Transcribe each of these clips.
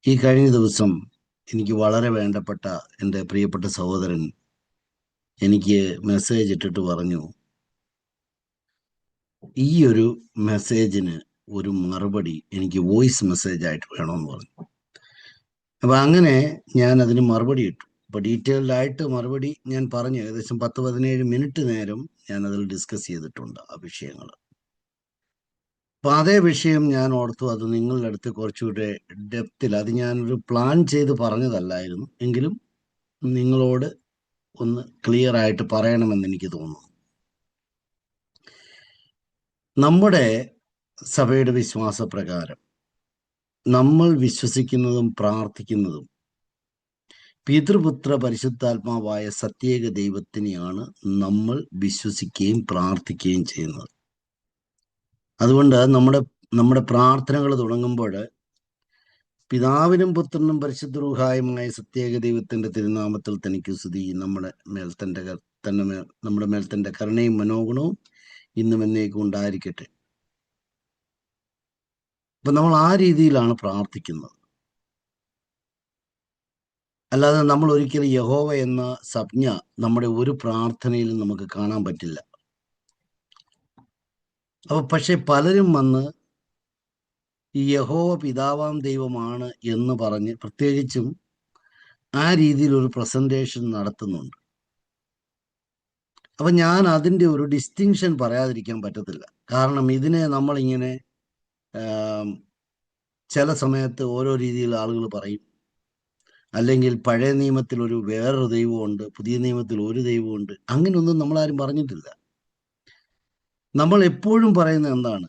ഈ കഴിഞ്ഞ ദിവസം എനിക്ക് വളരെ വേണ്ടപ്പെട്ട എൻ്റെ പ്രിയപ്പെട്ട സഹോദരൻ എനിക്ക് മെസ്സേജ് ഇട്ടിട്ട് പറഞ്ഞു, ഈ ഒരു മെസ്സേജിന് ഒരു മറുപടി എനിക്ക് വോയിസ് മെസ്സേജ് ആയിട്ട് വേണമെന്ന് പറഞ്ഞു. അപ്പം അങ്ങനെ ഞാൻ അതിന് മറുപടി ഇട്ടു. അപ്പോൾ ഡീറ്റെയിൽഡ് ആയിട്ട് മറുപടി ഞാൻ പറഞ്ഞു. ഏകദേശം 10-17 മിനിറ്റ് നേരം ഞാൻ അതിൽ ഡിസ്കസ് ചെയ്തിട്ടുണ്ട് ആ വിഷയങ്ങൾ. അപ്പം അതേ വിഷയം ഞാൻ ഓർത്തു അത് നിങ്ങളുടെ അടുത്ത് കുറച്ചുകൂടെ ഡെപ്തിൽ, അത് ഞാനൊരു പ്ലാൻ ചെയ്ത് പറഞ്ഞതല്ലായിരുന്നു എങ്കിലും നിങ്ങളോട് ഒന്ന് ക്ലിയർ ആയിട്ട് പറയണമെന്ന് എനിക്ക് തോന്നുന്നു. നമ്മുടെ സഭയുടെ വിശ്വാസപ്രകാരം നമ്മൾ വിശ്വസിക്കുന്നതും പ്രാർത്ഥിക്കുന്നതും പിതൃപുത്ര പരിശുദ്ധാത്മാവായ സത്യേക ദൈവത്തിനെയാണ് നമ്മൾ വിശ്വസിക്കുകയും പ്രാർത്ഥിക്കുകയും ചെയ്യുന്നത്. അതുകൊണ്ട് നമ്മുടെ പ്രാർത്ഥനകൾ തുടങ്ങുമ്പോൾ പിതാവിനും പുത്രനും പരിശുദ്ധ റൂഹായുമായ സത്യേക ദൈവത്തിന്റെ തിരുനാമത്തിൽ തനിക്ക് സ്തുതി, നമ്മുടെ മേൽ തന്റെ കരുണയും മനോഗുണവും ഇന്നും എന്നേക്കും ഉണ്ടായിരിക്കട്ടെ. അപ്പൊ നമ്മൾ ആ രീതിയിലാണ് പ്രാർത്ഥിക്കുന്നത്. അല്ലാതെ നമ്മൾ ഒരിക്കലും യഹോവ എന്ന സംജ്ഞ നമ്മുടെ ഒരു പ്രാർത്ഥനയിലും നമുക്ക് കാണാൻ പറ്റില്ല. അപ്പൊ പക്ഷെ പലരും വന്ന് ഈ യഹോവ പിതാവാം ദൈവമാണ് എന്ന് പറഞ്ഞ് പ്രത്യേകിച്ചും ആ രീതിയിൽ ഒരു പ്രസന്റേഷൻ നടത്തുന്നുണ്ട്. അപ്പൊ ഞാൻ അതിൻ്റെ ഒരു ഡിസ്റ്റിങ്ഷൻ പറയാതിരിക്കാൻ പറ്റത്തില്ല. കാരണം ഇതിനെ നമ്മളിങ്ങനെ ചില സമയത്ത് ഓരോ രീതിയിൽ ആളുകൾ പറയും. അല്ലെങ്കിൽ പഴയ നിയമത്തിൽ വേറൊരു ദൈവമുണ്ട്, പുതിയ നിയമത്തിൽ ഒരു ദൈവമുണ്ട്. അങ്ങനെയൊന്നും നമ്മളാരും പറഞ്ഞിട്ടില്ല. നമ്മൾ എപ്പോഴും പറയുന്നത് എന്താണ്?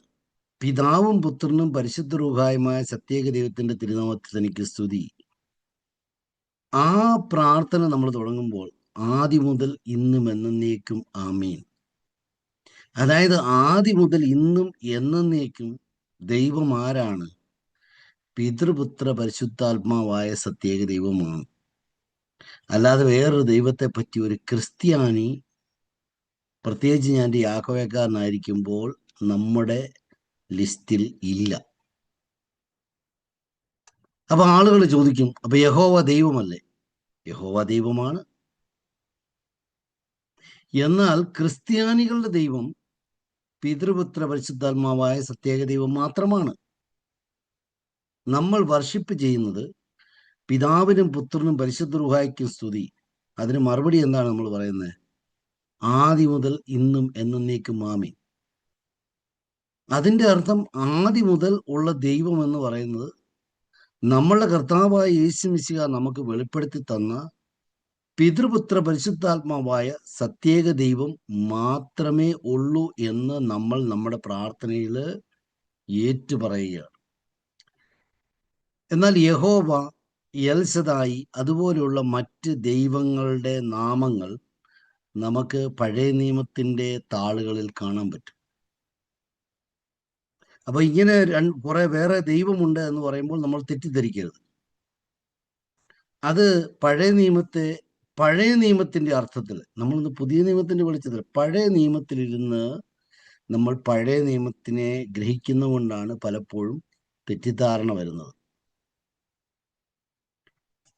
പിതാവും പുത്രനും പരിശുദ്ധ റൂഹായുമായ സത്യേക ദൈവത്തിന്റെ തിരുനാമത്തിൽ തനിക്ക് സ്തുതി. ആ പ്രാർത്ഥന നമ്മൾ തുടങ്ങുമ്പോൾ ആദ്യം മുതൽ ഇന്നും എന്നേക്കും ആമീൻ. അതായത് ആദ്യം മുതൽ ഇന്നും എന്നേക്കും ദൈവം ആരാണ്? പിതൃപുത്ര പരിശുദ്ധാത്മാവായ സത്യേക ദൈവമാണ്. അല്ലാതെ വേറൊരു ദൈവത്തെ പറ്റി ഒരു ക്രിസ്ത്യാനി, പ്രത്യേകിച്ച് ഞാൻ യാക്കോബക്കാരനായിരിക്കുമ്പോൾ, നമ്മുടെ ലിസ്റ്റിൽ ഇല്ല. അപ്പൊ ആളുകൾ ചോദിക്കും, അപ്പൊ യഹോവ ദൈവമല്ലേ? യഹോവ ദൈവമാണ്. എന്നാൽ ക്രിസ്ത്യാനികളുടെ ദൈവം പിതൃപുത്ര പരിശുദ്ധാത്മാവായ സത്യേക ദൈവം മാത്രമാണ്. നമ്മൾ വർഷിപ്പ് ചെയ്യുന്നത് പിതാവിനും പുത്രനും പരിശുദ്ധ റൂഹായ്ക്കും സ്തുതി. അതിന് മറുപടി എന്താണ് നമ്മൾ പറയുന്നത്? ആദി മുതൽ ഇന്നും എന്നേക്കും ആമീൻ. അതിന്റെ അർത്ഥം ആദി മുതൽ ഉള്ള ദൈവം എന്ന് പറയുന്നത് നമ്മളുടെ കർത്താവായ യേശു മിശിഹ നമുക്ക് വെളിപ്പെടുത്തി തന്ന പിതൃപുത്ര പരിശുദ്ധാത്മാവായ സത്യേക ദൈവം മാത്രമേ ഉള്ളൂ എന്ന് നമ്മൾ നമ്മുടെ പ്രാർത്ഥനയിൽ ഏറ്റുപറയുകയാണ്. എന്നാൽ യഹോവ, എൽശദായി അതുപോലെയുള്ള മറ്റ് ദൈവങ്ങളുടെ നാമങ്ങൾ നമുക്ക് പഴയ നിയമത്തിന്റെ താളുകളിൽ കാണാൻ പറ്റും. അപ്പൊ ഇങ്ങനെ കുറെ വേറെ ദൈവമുണ്ട് എന്ന് പറയുമ്പോൾ നമ്മൾ തെറ്റിദ്ധരിക്കരുത്. അത് പഴയ നിയമത്തിന്റെ അർത്ഥത്തിൽ, നമ്മളിന്ന് പുതിയ നിയമത്തിന്റെ വെളിച്ചത്തിൽ പഴയ നിയമത്തിലിരുന്ന് നമ്മൾ പഴയ നിയമത്തിനെ ഗ്രഹിക്കുന്നതുകൊണ്ടാണ് പലപ്പോഴും തെറ്റിദ്ധാരണ വരുന്നത്.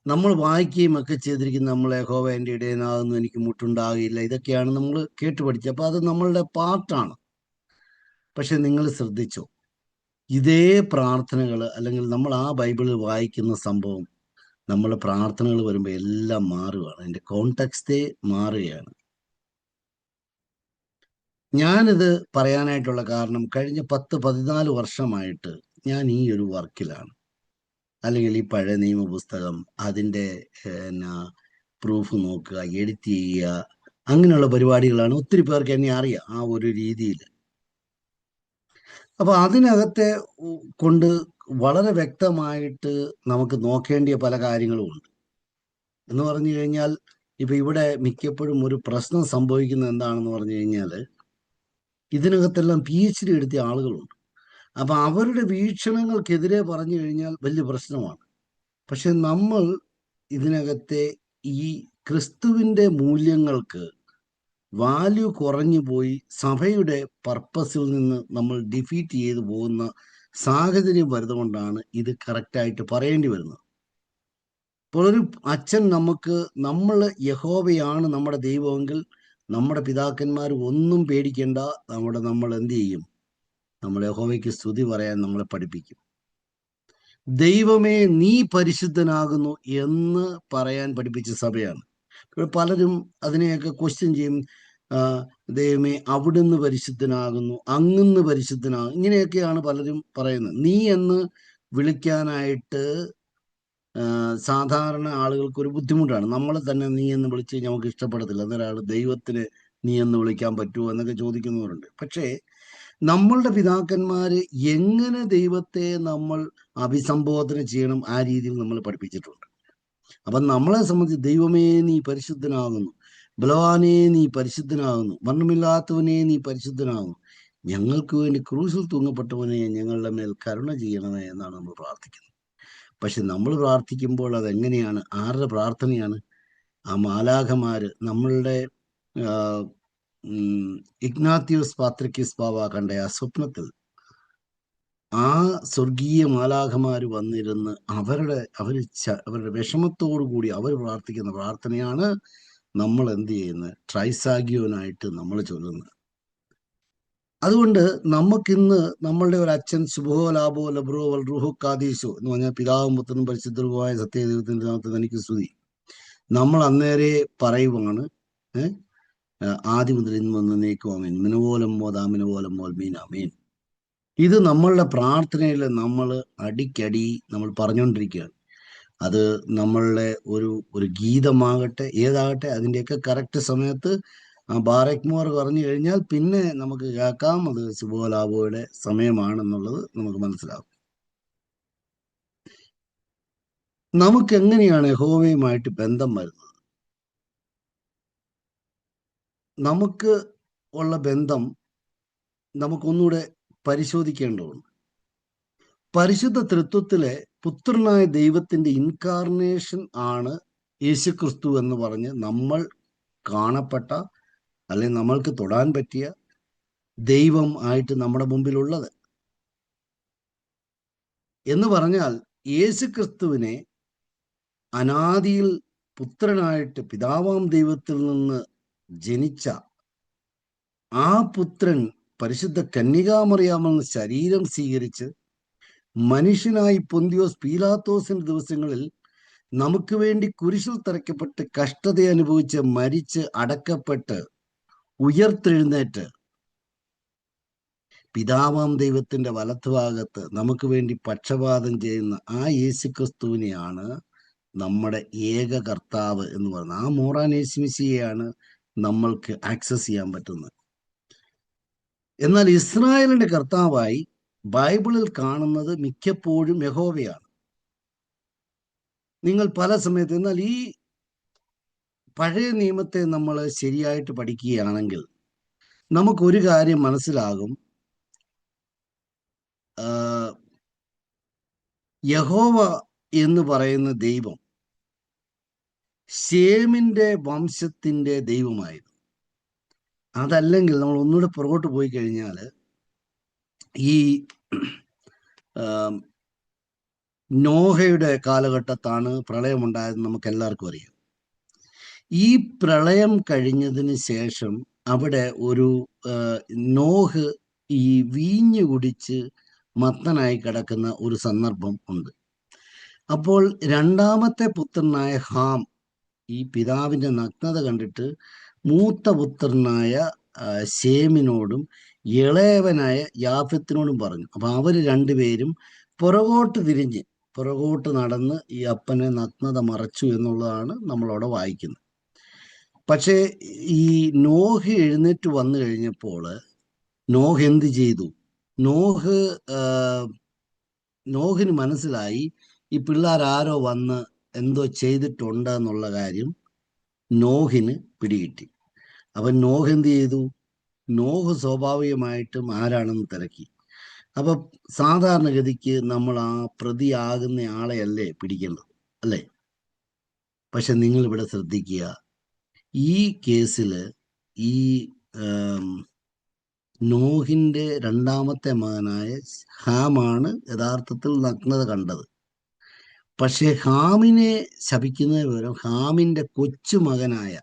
നമ്മൾ വായിക്കുകയും ഒക്കെ ചെയ്തിരിക്കുന്ന, നമ്മൾ യഹോവ എൻ്റെ ഇടയനാകുന്നു, എനിക്ക് മുട്ടുണ്ടാകില്ല, ഇതൊക്കെയാണ് നമ്മൾ കേട്ടുപഠിച്ചത്. അപ്പൊ അത് നമ്മളുടെ പാർട്ടാണ്. പക്ഷെ നിങ്ങൾ ശ്രദ്ധിച്ചോ, ഇതേ പ്രാർത്ഥനകൾ അല്ലെങ്കിൽ നമ്മൾ ആ ബൈബിളിൽ വായിക്കുന്ന സംഭവം നമ്മുടെ പ്രാർത്ഥനകൾ വരുമ്പോൾ എല്ലാം മാറുകയാണ്. അതിന്റെ കോണ്ടെക്സ്റ്റേ മാറുകയാണ്. ഞാനിത് പറയാനായിട്ടുള്ള കാരണം, കഴിഞ്ഞ 10-14 വർഷമായിട്ട് ഞാൻ ഈ ഒരു വർക്കിലാണ്. അല്ലെങ്കിൽ ഈ പഴയ നിയമ പുസ്തകം, അതിൻ്റെ പ്രൂഫ് നോക്കുക, എഡിറ്റ് ചെയ്യുക, അങ്ങനെയുള്ള പരിപാടികളാണ്. ഒത്തിരി പേർക്ക് എന്നെ അറിയാം ആ ഒരു രീതിയിൽ. അപ്പൊ അതിനകത്തെ കൊണ്ട് വളരെ വ്യക്തമായിട്ട് നമുക്ക് നോക്കേണ്ടിയ പല കാര്യങ്ങളും ഉണ്ട്. എന്ന് പറഞ്ഞു കഴിഞ്ഞാൽ, ഇപ്പൊ ഇവിടെ മിക്കപ്പോഴും ഒരു പ്രശ്നം സംഭവിക്കുന്നത് എന്താണെന്ന് പറഞ്ഞു കഴിഞ്ഞാൽ, ഇതിനകത്തെല്ലാം PhD എടുത്തിയ ആളുകളുണ്ട്. അപ്പൊ അവരുടെ വീക്ഷണങ്ങൾക്കെതിരെ പറഞ്ഞു കഴിഞ്ഞാൽ വലിയ പ്രശ്നമാണ്. പക്ഷെ നമ്മൾ ഇതിനകത്തെ ഈ ക്രിസ്തുവിന്റെ മൂല്യങ്ങൾക്ക് വാല്യൂ കുറഞ്ഞു പോയി സഭയുടെ പർപ്പസിൽ നിന്ന് നമ്മൾ ഡിഫീറ്റ് ചെയ്തു പോകുന്ന സാഹചര്യം വരുന്നതുകൊണ്ടാണ് ഇത് കറക്റ്റായിട്ട് പറയേണ്ടി വരുന്നത്. അപ്പോൾ ഒരു അച്ഛൻ നമ്മൾ യഹോവയാണ് നമ്മുടെ ദൈവമെങ്കിൽ നമ്മുടെ പിതാക്കന്മാർ ഒന്നും പേടിക്കേണ്ട. നമ്മൾ എന്ത് ചെയ്യും? നമ്മൾ യഹോവയ്ക്ക് സ്തുതി പറയാൻ നമ്മളെ പഠിപ്പിക്കും. ദൈവമേ നീ പരിശുദ്ധനാകുന്നു എന്ന് പറയാൻ പഠിപ്പിച്ച സഭയാണ്. ഇപ്പോൾ പലരും അതിനെയൊക്കെ ക്വസ്റ്റ്യൻ ചെയ്യും. ദൈവമേ അവിടുന്ന് പരിശുദ്ധനാകുന്നു, അങ്ങന്ന് പരിശുദ്ധനാകും, ഇങ്ങനെയൊക്കെയാണ് പലരും പറയുന്നത്. നീ എന്ന് വിളിക്കാനായിട്ട് സാധാരണ ആളുകൾക്ക് ഒരു ബുദ്ധിമുട്ടാണ്. നമ്മൾ തന്നെ നീ എന്ന് വിളിച്ച് കഴിഞ്ഞാൽ നമുക്ക് ഇഷ്ടപ്പെടത്തില്ല. എന്നൊരാൾ ദൈവത്തിന് നീ എന്ന് വിളിക്കാൻ പറ്റുമോ എന്നൊക്കെ ചോദിക്കുന്നവരുണ്ട്. പക്ഷേ നമ്മളുടെ പിതാക്കന്മാര് എങ്ങനെ ദൈവത്തെ നമ്മൾ അഭിസംബോധന ചെയ്യണം ആ രീതിയിൽ നമ്മൾ പഠിപ്പിച്ചിട്ടുണ്ട്. അപ്പം നമ്മളെ സംബന്ധിച്ച് ദൈവമേ നീ പരിശുദ്ധനാകുന്നു, ബലവാനേ നീ പരിശുദ്ധനാകുന്നു, മരണമില്ലാത്തവനെ നീ പരിശുദ്ധനാകുന്നു, ഞങ്ങൾക്ക് വേണ്ടി ക്രൂശിൽ തൂങ്ങപ്പെട്ടവനെ ഞങ്ങളുടെ മേൽ കരുണ ചെയ്യണമേ എന്നാണ് നമ്മൾ പ്രാർത്ഥിക്കുന്നത്. പക്ഷെ നമ്മൾ പ്രാർത്ഥിക്കുമ്പോൾ അതെങ്ങനെയാണ്? ആരുടെ പ്രാർത്ഥനയാണ്? ആ മാലാഖമാര് നമ്മളുടെ ഇഗ്നാത്യൂസ് പാത്രിക്കിസ് ബാവ കണ്ട ആ സ്വപ്നത്തിൽ ആ സ്വർഗീയ മാലാഖമാര് വന്നിരുന്ന് അവരുടെ വിഷമത്തോടു കൂടി അവർ പ്രാർത്ഥിക്കുന്ന പ്രാർത്ഥനയാണ് നമ്മൾ എന്ത് ചെയ്യുന്നത്? ട്രൈസാഗിയോനായിട്ട് നമ്മൾ ചൊല്ലുന്നത്. അതുകൊണ്ട് നമുക്കിന്ന് നമ്മളുടെ ഒരു അച്ഛൻ ശുഭോ ലാഭോ ലബ്രോ വൽ റുഹു കാദീശോ എന്ന് പറഞ്ഞാൽ പിതാവും പുത്രനും പരിശുദ്ധവുമായ സത്യദൈവത്തിന്റെ നാമത്തിൽ എനിക്ക് സ്തുതി, നമ്മൾ അന്നേരെ പറയുവാണ് ആദ്യം മുതൽ ഇന്ന് വന്ന് നീക്കുവാമീൻ മിനുപോലം മോദാമിനുപോലം മോൽ മീൻ അമീൻ. ഇത് നമ്മളുടെ പ്രാർത്ഥനയിൽ നമ്മൾ അടിക്കടി നമ്മൾ പറഞ്ഞുകൊണ്ടിരിക്കുകയാണ്. അത് നമ്മളുടെ ഒരു ഗീതമാകട്ടെ ഏതാകട്ടെ അതിൻ്റെയൊക്കെ കറക്റ്റ് സമയത്ത് ബാറക് മോർ പറഞ്ഞു കഴിഞ്ഞാൽ പിന്നെ നമുക്ക് കേൾക്കാം അത് ശുഭോലാഭോയുടെ സമയമാണെന്നുള്ളത് നമുക്ക് മനസ്സിലാവും. നമുക്ക് എങ്ങനെയാണ് യഹോവയുമായിട്ട് ബന്ധം വരുന്നത്? നമുക്ക് ഉള്ള ബന്ധം നമുക്കൊന്നുകൂടെ പരിശോധിക്കേണ്ടതുണ്ട്. പരിശുദ്ധ തൃത്വത്തിലെ പുത്രനായ ദൈവത്തിന്റെ ഇൻകാർണേഷൻ ആണ് യേശുക്രിസ്തു എന്ന് പറഞ്ഞ് നമ്മൾ കാണപ്പെട്ട അല്ലെങ്കിൽ നമ്മൾക്ക് തൊടാൻ പറ്റിയ ദൈവം ആയിട്ട് നമ്മുടെ മുമ്പിലുള്ളത്. എന്ന് പറഞ്ഞാൽ യേശുക്രിസ്തുവിനെ അനാദിയിൽ പുത്രനായിട്ട് പിതാവാം ദൈവത്തിൽ നിന്ന് ജനിച്ച ആ പുത്രൻ പരിശുദ്ധ കന്യകാമറിയാമെന്ന് ശരീരം സ്വീകരിച്ച് മനുഷ്യനായി പൊന്തിയോസ് പീലാത്തോസിന്റെ ദിവസങ്ങളിൽ നമുക്ക് വേണ്ടി കുരിശിൽ തറയ്ക്കപ്പെട്ട് കഷ്ടത അനുഭവിച്ച് മരിച്ച് അടക്കപ്പെട്ട് ഉയർത്തെഴുന്നേറ്റ് പിതാവാം ദൈവത്തിന്റെ വലത്തുഭാഗത്ത് നമുക്ക് വേണ്ടി പക്ഷപാതം ചെയ്യുന്ന ആ യേശുക്രിസ്തുവിനെയാണ് നമ്മുടെ ഏക കർത്താവ് എന്ന് പറയുന്നത്. ആ മോറാൻ യേശുമിശിയെയാണ് നമ്മൾക്ക് ആക്സസ് ചെയ്യാൻ പറ്റുന്നത്. എന്നാൽ ഇസ്രായേലിന്റെ കർത്താവായി ബൈബിളിൽ കാണുന്നത് മിക്കപ്പോഴും യഹോവയാണ്. നിങ്ങൾ പല സമയത്ത് എന്നാൽ ഈ പഴയ നിയമത്തെ നമ്മൾ ശരിയായിട്ട് പഠിക്കുകയാണെങ്കിൽ നമുക്കൊരു കാര്യം മനസ്സിലാകും. യഹോവ എന്ന് പറയുന്ന ദൈവം ശേമിന്റെ വംശത്തിന്റെ ദൈവമായിരുന്നു. അതല്ലെങ്കിൽ നമ്മൾ ഒന്നുകൂടെ പുറകോട്ട് പോയി കഴിഞ്ഞാൽ ഈ നോഹയുടെ കാലഘട്ടത്താണ് പ്രളയമുണ്ടായതെന്ന് നമുക്ക് എല്ലാവർക്കും അറിയാം. ഈ പ്രളയം കഴിഞ്ഞതിന് ശേഷം അവിടെ ഒരു നോഹ് ഈ വീഞ്ഞു കുടിച്ച് മത്തനായി കിടക്കുന്ന ഒരു സന്ദർഭം ഉണ്ട്. അപ്പോൾ രണ്ടാമത്തെ പുത്രനായ ഹാം ഈ പിതാവിന്റെ നഗ്നത കണ്ടിട്ട് മൂത്ത പുത്രനായ ശേമിനോടും ഇളയവനായ യാഫത്തിനോടും പറഞ്ഞു. അപ്പൊ അവര് രണ്ടുപേരും പുറകോട്ട് നടന്ന് ഈ അപ്പനെ നഗ്നത മറച്ചു എന്നുള്ളതാണ് നമ്മളവിടെ വായിക്കുന്നത്. പക്ഷേ ഈ നോഹ് എഴുന്നേറ്റ് വന്നു കഴിഞ്ഞപ്പോൾ നോഹ് എന്ത് ചെയ്തു? നോഹിന് മനസ്സിലായി ഈ പിള്ളേരാരോ വന്ന് എന്തോ ചെയ്തിട്ടുണ്ട് എന്നുള്ള കാര്യം നോഹിന് പിടികിട്ടി. അവൻ നോഹ് എന്ത് ചെയ്തു? നോഹ് സ്വാഭാവികമായിട്ടും ആരാണെന്ന് തിരക്കി. അപ്പൊ സാധാരണഗതിക്ക് നമ്മൾ ആ പ്രതിയാകുന്ന ആളെയല്ലേ പിടിക്കേണ്ടത്, അല്ലേ? പക്ഷെ നിങ്ങൾ ഇവിടെ ശ്രദ്ധിക്കുക, ഈ കേസിൽ ഈ നോഹിന്റെ രണ്ടാമത്തെ മകനായ ഹാമാണ് യഥാർത്ഥത്തിൽ നഗ്നത കണ്ടത്. പക്ഷേ ഹാമിനെ ശപിക്കുന്നതിന് പകരം ഹാമിന്റെ കൊച്ചുമകനായ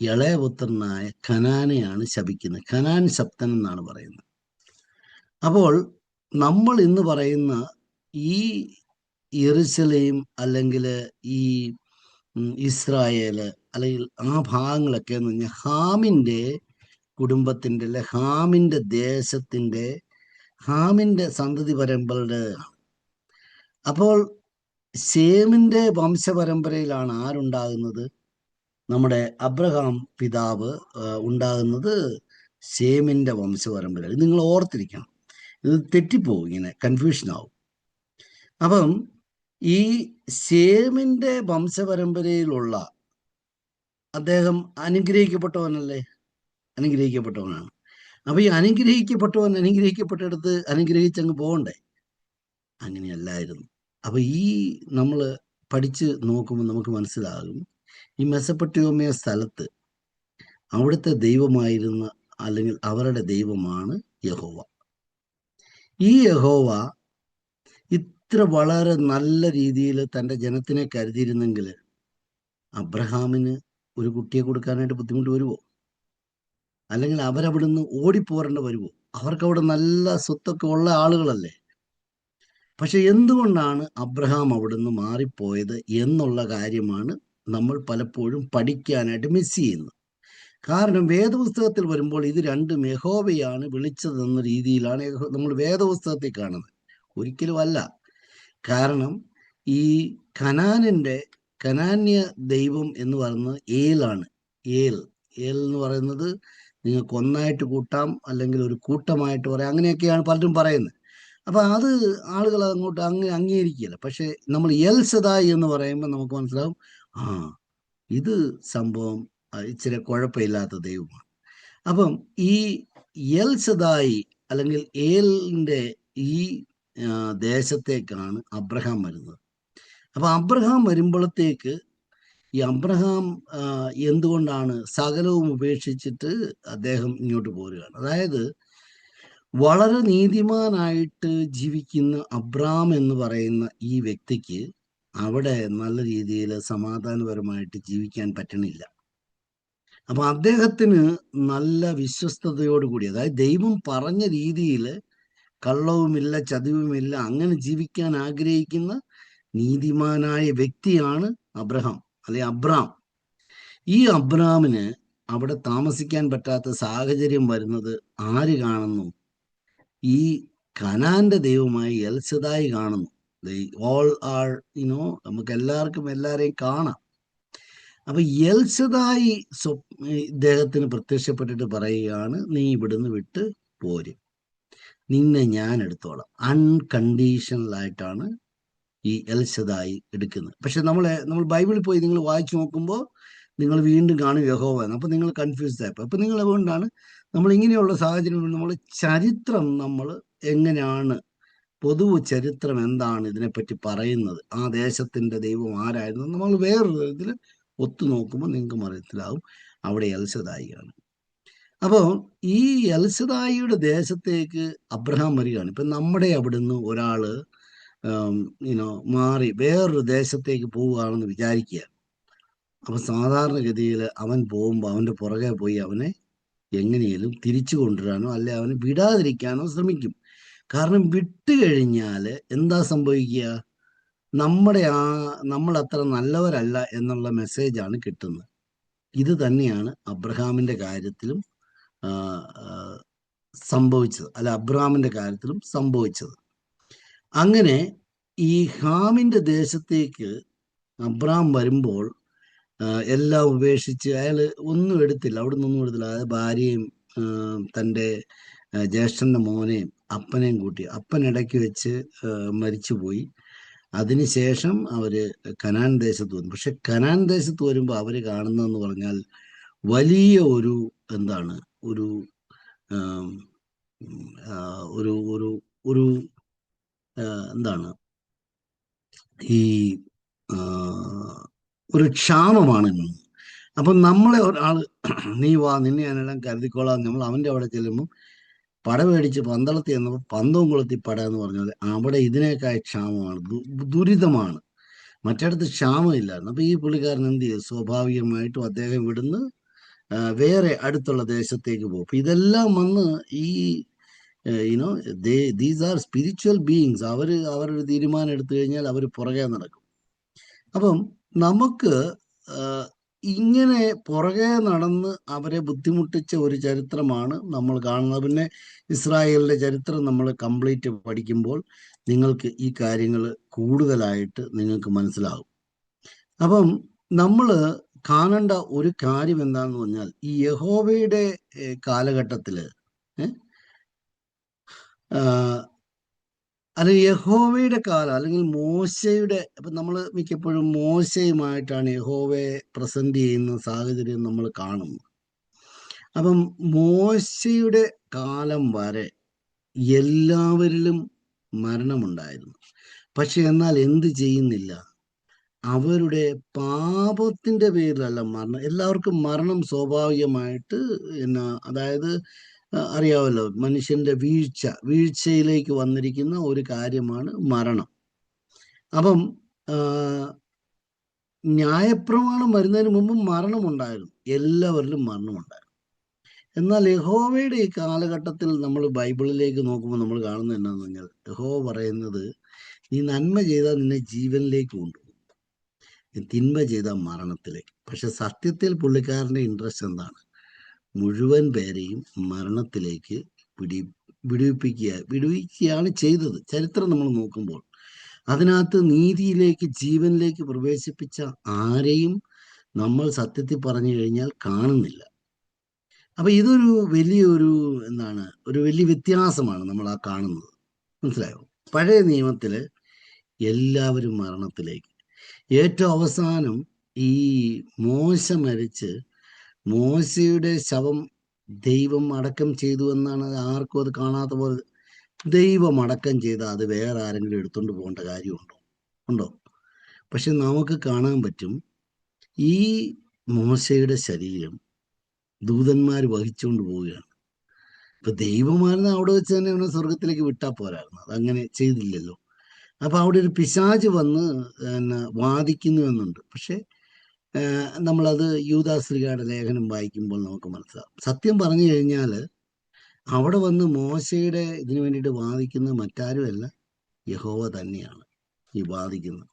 ഇളയപുത്രനായ കനാനെയാണ് ശപിക്കുന്നത്. കനാൻ ശപ്തൻ എന്നാണ് പറയുന്നത്. അപ്പോൾ നമ്മൾ ഇന്ന് പറയുന്ന ഈ യെരുശലേം അല്ലെങ്കിൽ ഈ ഇസ്രായേല് അല്ലെങ്കിൽ ആ ഭാഗങ്ങളൊക്കെ എന്ന് പറഞ്ഞാൽ ഹാമിൻ്റെ കുടുംബത്തിൻ്റെ അല്ലെ ഹാമിൻ്റെ ദേശത്തിൻ്റെ ഹാമിൻ്റെ സന്തതി പരമ്പരയുടെ. അപ്പോൾ ശേമിൻ്റെ വംശപരമ്പരയിലാണ് ആരുണ്ടാകുന്നത്? നമ്മുടെ അബ്രഹാം പിതാവ് ഉണ്ടാകുന്നത് ശേമിൻ്റെ വംശപരമ്പര. ഇത് നിങ്ങൾ ഓർത്തിരിക്കണം, ഇത് തെറ്റിപ്പോവും, ഇങ്ങനെ കൺഫ്യൂഷൻ ആവും. അപ്പം ഈ ശേമിൻ്റെ വംശപരമ്പരയിലുള്ള അദ്ദേഹം അനുഗ്രഹിക്കപ്പെട്ടവനല്ലേ? അനുഗ്രഹിക്കപ്പെട്ടവനാണ്. അപ്പൊ ഈ അനുഗ്രഹിക്കപ്പെട്ടവൻ അനുഗ്രഹിക്കപ്പെട്ടെടുത്ത് അനുഗ്രഹിച്ചങ്ങ് പോകണ്ടേ? അങ്ങനെയല്ലായിരുന്നു. അപ്പൊ ഈ നമ്മൾ പഠിച്ച് നോക്കുമ്പോൾ നമുക്ക് മനസ്സിലാകും, ഈ മെസപ്പൊട്ടേമിയ സ്ഥലത്ത് അവിടുത്തെ ദൈവമായിരുന്ന അല്ലെങ്കിൽ അവരുടെ ദൈവമാണ് യഹോവ. ഈ യഹോവ ഇത്ര വളരെ നല്ല രീതിയിൽ തൻ്റെ ജനത്തിനെ കരുതിയിരുന്നെങ്കിൽ അബ്രഹാമിന് ഒരു കുട്ടിയെ കൊടുക്കാനായിട്ട് ബുദ്ധിമുട്ട് വരുമോ? അല്ലെങ്കിൽ അവരവിടുന്ന് ഓടിപ്പോരേണ്ട വരുമോ? അവർക്കവിടെ നല്ല സ്വത്തൊക്കെ ഉള്ള ആളുകളല്ലേ. പക്ഷെ എന്തുകൊണ്ടാണ് അബ്രഹാം അവിടുന്ന് മാറിപ്പോയത് എന്നുള്ള കാര്യമാണ് നമ്മൾ പലപ്പോഴും പഠിക്കാനായിട്ട് മിസ് ചെയ്യുന്നത്. കാരണം വേദപുസ്തകത്തിൽ വരുമ്പോൾ ഇത് രണ്ടും യഹോവയാണ് വിളിച്ചതെന്ന രീതിയിലാണ് നമ്മൾ വേദപുസ്തകത്തിൽ കാണുന്നത്. ഒരിക്കലും അല്ല. കാരണം ഈ കനാന്യ ദൈവം എന്ന് പറയുന്നത് ഏലാണ്. ഏൽ എന്ന് പറയുന്നത് നിങ്ങൾക്ക് ഒന്നായിട്ട് കൂട്ടാം, അല്ലെങ്കിൽ ഒരു കൂട്ടമായിട്ട് പറയാം, അങ്ങനെയൊക്കെയാണ് പലരും പറയുന്നത്. അപ്പൊ അത് ആളുകൾ അങ്ങോട്ട് അംഗീകരിക്കില്ല. പക്ഷെ നമ്മൾ എൽ സദായി എന്ന് പറയുമ്പോൾ നമുക്ക് മനസ്സിലാവും, ആ ഇത് സംഭവം ഇച്ചിരി കുഴപ്പമില്ലാത്ത ദൈവമാണ്. അപ്പം ഈ എൽ സദായി അല്ലെങ്കിൽ ഏലിൻ്റെ ഈ ദേശത്തേക്കാണ് അബ്രഹാം വരുന്നത്. അപ്പൊ അബ്രഹാം വരുമ്പോഴത്തേക്ക് ഈ അബ്രഹാം എന്തുകൊണ്ടാണ് സകലവും ഉപേക്ഷിച്ചിട്ട് അദ്ദേഹം ഇങ്ങോട്ട് പോരുകയാണ്? അതായത് വളരെ നീതിമാനായിട്ട് ജീവിക്കുന്ന അബ്രാം എന്ന് പറയുന്ന ഈ വ്യക്തിക്ക് അവിടെ നല്ല രീതിയിൽ സമാധാനപരമായിട്ട് ജീവിക്കാൻ പറ്റണില്ല. അപ്പൊ അദ്ദേഹത്തിന് നല്ല വിശ്വസ്തയോടുകൂടി, അതായത് ദൈവം പറഞ്ഞ രീതിയിൽ കള്ളവുമില്ല ചതിവുമില്ല അങ്ങനെ ജീവിക്കാൻ ആഗ്രഹിക്കുന്ന നീതിമാനായ വ്യക്തിയാണ് അബ്രഹാം, അല്ലെ അബ്രാം. ഈ അബ്രാമിന് അവിടെ താമസിക്കാൻ പറ്റാത്ത സാഹചര്യം വരുന്നത് ആര് കാണുന്നു? ഈ കനാന്റെ ദൈവമായി എൽസദായി കാണുന്നു. ഓൾ ആർ നമുക്ക് എല്ലാവർക്കും എല്ലാവരെയും കാണാം. അപ്പൊ എൽസദായി ഇദ്ദേഹത്തിന് പ്രത്യക്ഷപ്പെട്ടിട്ട് പറയുകയാണ്, നീ ഇവിടുന്ന് വിട്ട് പോര്, നിന്നെ ഞാൻ എടുത്തോളാം. അൺകണ്ടീഷണലായിട്ടാണ് ഈ എൽസദായി എടുക്കുന്നത്. പക്ഷെ നമ്മൾ ബൈബിളിൽ പോയി നിങ്ങൾ വായിച്ചു നോക്കുമ്പോൾ നിങ്ങൾ വീണ്ടും കാണും യഹോവ. അപ്പൊ നിങ്ങൾ കൺഫ്യൂസ്ഡ് ആയപ്പോൾ. അപ്പൊ നിങ്ങൾ അതുകൊണ്ടാണ് നമ്മൾ ഇങ്ങനെയുള്ള സാഹചര്യങ്ങൾ നമ്മൾ ചരിത്രം നമ്മൾ എങ്ങനെയാണ്, പൊതുവ് ചരിത്രം എന്താണ് ഇതിനെപ്പറ്റി പറയുന്നത്, ആ ദേശത്തിന്റെ ദൈവം ആരായിരുന്നു, നമ്മൾ വേറൊരു തരത്തിൽ ഒത്തു നോക്കുമ്പോൾ നിങ്ങൾക്ക് മനസ്സിലാവും അവിടെ എൽസദായിയാണ്. അപ്പോൾ ഈ എൽസദായിയുടെ ദേശത്തേക്ക് അബ്രഹാം വരികയാണ്. ഇപ്പം നമ്മുടെ അവിടുന്ന് ഒരാള് മാറി വേറൊരു ദേശത്തേക്ക് പോവുകയാണെന്ന് വിചാരിക്കുക. അപ്പൊ സാധാരണഗതിയിൽ അവൻ പോകുമ്പോൾ അവൻ്റെ പുറകെ പോയി അവനെ എങ്ങനെയും തിരിച്ചു കൊണ്ടുവരാനോ അല്ലെ അവനെ വിടാതിരിക്കാനോ ശ്രമിക്കും. കാരണം വിട്ടുകഴിഞ്ഞാൽ എന്താ സംഭവിക്കുക? നമ്മൾ അത്ര നല്ലവരല്ല എന്നുള്ള മെസ്സേജാണ് കിട്ടുന്നത്. ഇത് തന്നെയാണ് അബ്രഹാമിന്റെ കാര്യത്തിലും സംഭവിച്ചത്, അല്ല അബ്രഹാമിന്റെ കാര്യത്തിലും സംഭവിച്ചത്. അങ്ങനെ ഈ ഹാമിന്റെ ദേശത്തേക്ക് അബ്രഹാം വരുമ്പോൾ എല്ലാം ഉപേക്ഷിച്ച് അയാൾ ഒന്നും എടുത്തില്ല, അവിടെ നിന്നൊന്നും എടുത്തില്ല. അതായത് ഭാര്യയും തൻ്റെ ജ്യേഷ്ഠൻ്റെ മോനെയും അപ്പനെയും കൂട്ടി. അപ്പൻ ഇടയ്ക്ക് വെച്ച് മരിച്ചുപോയി. അതിനുശേഷം അവര് കനാൻ ദേശത്ത് വന്നു. പക്ഷെ കനാൻ ദേശത്ത് വരുമ്പോൾ അവര് കാണുന്നതെന്ന് പറഞ്ഞാൽ വലിയ ഒരു എന്താണ് ഒരു ഒരു ഒരു ഒരു എന്താണ് ഈ ഒരു ക്ഷാമമാണ്. അപ്പം നമ്മളെ ഒരാൾ നീ വാ, നിന്നെ ഞാനെല്ലാം കരുതിക്കോളാം, നമ്മൾ അവൻ്റെ അവിടെ ചെല്ലുമ്പം പട മേടിച്ച് പന്തളത്തി എന്നപ്പോൾ പന്തവും കൊളുത്തി പട എന്ന് പറഞ്ഞാൽ അവിടെ ഇതിനേക്കാൾ ക്ഷാമമാണ്, ദുരിതമാണ്. മറ്റിടത്ത് ക്ഷാമമില്ലായിരുന്നു. അപ്പൊ ഈ പുള്ളിക്കാരൻ എന്ത് ചെയ്യും? സ്വാഭാവികമായിട്ടും അദ്ദേഹം ഇവിടുന്ന് വേറെ അടുത്തുള്ള ദേശത്തേക്ക് പോകും. അപ്പൊ ഇതെല്ലാം വന്ന് ഈ you know these are spiritual beings. അവരൊരു തീരുമാനം എടുത്തു കഴിഞ്ഞാൽ അവർ പുറകെ നടക്കും. അപ്പം നമുക്ക് ഇങ്ങനെ പുറകെ നടന്ന് അവരെ ബുദ്ധിമുട്ടിച്ച ഒരു ചരിത്രമാണ് നമ്മൾ കാണുന്നത്. പിന്നെ ഇസ്രായേലിന്റെ ചരിത്രം നമ്മൾ കംപ്ലീറ്റ് പഠിക്കുമ്പോൾ നിങ്ങൾക്ക് ഈ കാര്യങ്ങൾ കൂടുതലായിട്ട് നിങ്ങൾക്ക് മനസ്സിലാകും. അപ്പം നമ്മൾ കാണേണ്ട ഒരു കാര്യം എന്താണെന്ന് പറഞ്ഞാൽ, ഈ യഹോവയുടെ കാലഘട്ടത്തില് അല്ലെങ്കിൽ യഹോവയുടെ കാലം, അല്ലെങ്കിൽ മോശയുടെ, ഇപ്പൊ നമ്മൾ മിക്കപ്പോഴും മോശയുമായിട്ടാണ് യഹോവയെ പ്രസന്റ് ചെയ്യുന്ന സാഹചര്യം നമ്മൾ കാണുന്നു. അപ്പം മോശയുടെ കാലം വരെ എല്ലാവരിലും മരണമുണ്ടായിരുന്നു. പക്ഷെ എന്നാൽ എന്ത് ചെയ്യുന്നില്ല? അവരുടെ പാപത്തിന്റെ പേരിലല്ല മരണം. എല്ലാവർക്കും മരണം സ്വാഭാവികമായിട്ട് അതായത് അറിയാമല്ലോ, മനുഷ്യന്റെ വീഴ്ചയിലേക്ക് വന്നിരിക്കുന്ന ഒരു കാര്യമാണ് മരണം. അപ്പം ന്യായപ്രമാണം വരുന്നതിന് മുമ്പ് മരണമുണ്ടായിരുന്നു, എല്ലാവരിലും മരണമുണ്ടായിരുന്നു. എന്നാൽ യഹോവയുടെ ഈ കാലഘട്ടത്തിൽ നമ്മൾ ബൈബിളിലേക്ക് നോക്കുമ്പോൾ നമ്മൾ കാണുന്നത് എന്താണെന്ന് പറഞ്ഞാൽ, യഹോവ പറയുന്നത്, നീ നന്മ ചെയ്താൽ നിന്നെ ജീവനിലേക്ക് കൊണ്ടുപോകും, തിന്മ ചെയ്താൽ മരണത്തിലേക്ക്. പക്ഷെ സത്യത്തിൽ പുള്ളിക്കാരൻ്റെ ഇൻട്രസ്റ്റ് എന്താണ്? മുഴുവൻ പേരെയും മരണത്തിലേക്ക് വിടുവിക്കുകയാണ് ചെയ്തത്. ചരിത്രം നമ്മൾ നോക്കുമ്പോൾ അതിനകത്ത് നീതിയിലേക്ക്, ജീവനിലേക്ക് പ്രവേശിപ്പിച്ച ആരെയും നമ്മൾ സത്യത്തിൽ പറഞ്ഞു കഴിഞ്ഞാൽ കാണുന്നില്ല. അപ്പൊ ഇതൊരു വലിയൊരു ഒരു വലിയ വ്യത്യാസമാണ് നമ്മൾ ആ കാണുന്നത്. മനസ്സിലായോ? പഴയ നിയമത്തില് എല്ലാവരും മരണത്തിലേക്ക്. ഏറ്റവും അവസാനം ഈ മോശ മരിച്ച് മോശയുടെ ശവം ദൈവം അടക്കം ചെയ്തു എന്നാണ്. ആർക്കും അത് കാണാത്ത പോലെ. ദൈവം അടക്കം ചെയ്ത അത് വേറെ ആരെങ്കിലും എടുത്തുകൊണ്ട് പോകേണ്ട ഉണ്ടോ? പക്ഷെ നമുക്ക് കാണാൻ പറ്റും, ഈ മോശയുടെ ശരീരം ദൂതന്മാർ വഹിച്ചുകൊണ്ട് പോവുകയാണ്. ഇപ്പൊ ദൈവമായിരുന്നു അവിടെ വെച്ച് തന്നെ അവനെ സ്വർഗത്തിലേക്ക് വിട്ടാൽ പോരായിരുന്നു. അതങ്ങനെ ചെയ്തില്ലല്ലോ. അപ്പൊ അവിടെ ഒരു പിശാച് വന്ന് വാദിക്കുന്നു എന്നുണ്ട്. പക്ഷെ നമ്മളത് യൂദാശ്രീകയുടെ ലേഖനം വായിക്കുമ്പോൾ നമുക്ക് മനസ്സിലാവും. സത്യം പറഞ്ഞു കഴിഞ്ഞാൽ അവിടെ വന്ന് മോശയുടെ ഇതിനു വേണ്ടിയിട്ട് വാദിക്കുന്നത് മറ്റാരുമല്ല, യഹോവ തന്നെയാണ് ഈ വാദിക്കുന്നത്.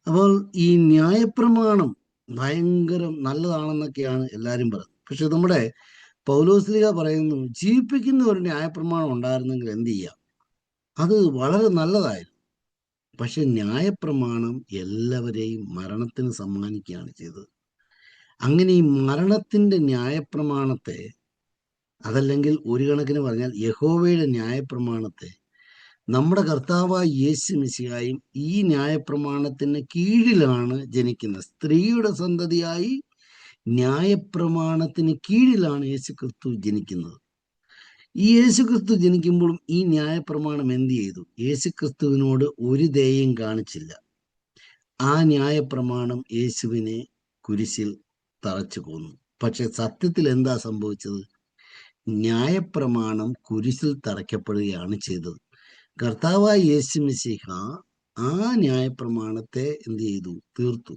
അപ്പോൾ ഈ ന്യായപ്രമാണം ഭയങ്കര നല്ലതാണെന്നൊക്കെയാണ് എല്ലാവരും പറയുന്നത്. പക്ഷെ നമ്മുടെ പൗലോസ്ലീഹ പറയുന്നു, ജീവിപ്പിക്കുന്ന ഒരു ന്യായപ്രമാണം ഉണ്ടായിരുന്നെങ്കിൽ എന്ത് ചെയ്യാം? അത് വളരെ നല്ലതായിരുന്നു. പക്ഷെ ന്യായപ്രമാണം എല്ലാവരെയും മരണത്തിന് സമ്മാനിക്കുകയാണ് ചെയ്തത്. അങ്ങനെ ഈ മരണത്തിന്റെ ന്യായപ്രമാണത്തെ, അതല്ലെങ്കിൽ ഒരു കണക്കിന് പറഞ്ഞാൽ യഹോവയുടെ ന്യായപ്രമാണത്തെ, നമ്മുടെ കർത്താവായ യേശു മിശിഹായും ഈ ന്യായപ്രമാണത്തിന് കീഴിലാണ് ജനിക്കുന്നത്. സ്ത്രീയുടെ സന്തതിയായി ന്യായപ്രമാണത്തിന് കീഴിലാണ് യേശു ക്രിസ്തു ജനിക്കുന്നത്. ഈ യേശു ക്രിസ്തു ജനിക്കുമ്പോഴും ഈ ന്യായപ്രമാണം എന്ത് ചെയ്തു? യേശു ക്രിസ്തുവിനോട് ഒരു ദയയും കാണിച്ചില്ല. ആ ന്യായപ്രമാണം യേശുവിനെ കുരിശിൽ തറച്ചു കൊന്നു. പക്ഷെ സത്യത്തിൽ എന്താ സംഭവിച്ചത്? ന്യായപ്രമാണം കുരിശിൽ തറയ്ക്കപ്പെടുകയാണ് ചെയ്തത്. കർത്താവായ യേശു മിശിഹ ആ ന്യായപ്രമാണത്തെ എന്ത് ചെയ്തു? തീർത്തു.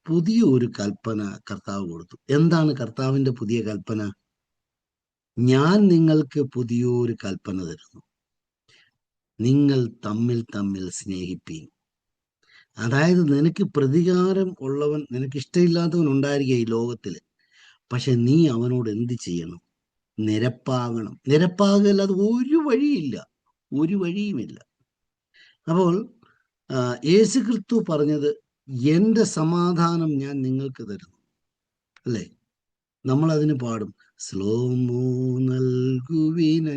പുതിയ ഒരു കൽപ്പന കർത്താവ് കൊടുത്തു. എന്താണ് കർത്താവിന്റെ പുതിയ കൽപ്പന? ഞാൻ നിങ്ങൾക്ക് പുതിയൊരു കൽപ്പന തരുന്നു, നിങ്ങൾ തമ്മിൽ തമ്മിൽ സ്നേഹിപ്പീൻ. അതായത് നിനക്ക് പ്രതികാരം ഉള്ളവൻ, നിനക്ക് ഇഷ്ടമില്ലാത്തവൻ ഉണ്ടായിരിക്കുക ഈ ലോകത്തിൽ. പക്ഷെ നീ അവനോട് എന്ത് ചെയ്യണം? നിരപ്പാകണം. നിരപ്പാകല്ലാതെ ഒരു വഴിയുമില്ല. അപ്പോൾ യേശു ക്രിസ്തു പറഞ്ഞത്, എൻ്റെ സമാധാനം ഞാൻ നിങ്ങൾക്ക് തരുന്നു, അല്ലേ? നമ്മൾ അതിന് പാടും, സ്ലോമോ നൽകുവിനന്യോന്യം,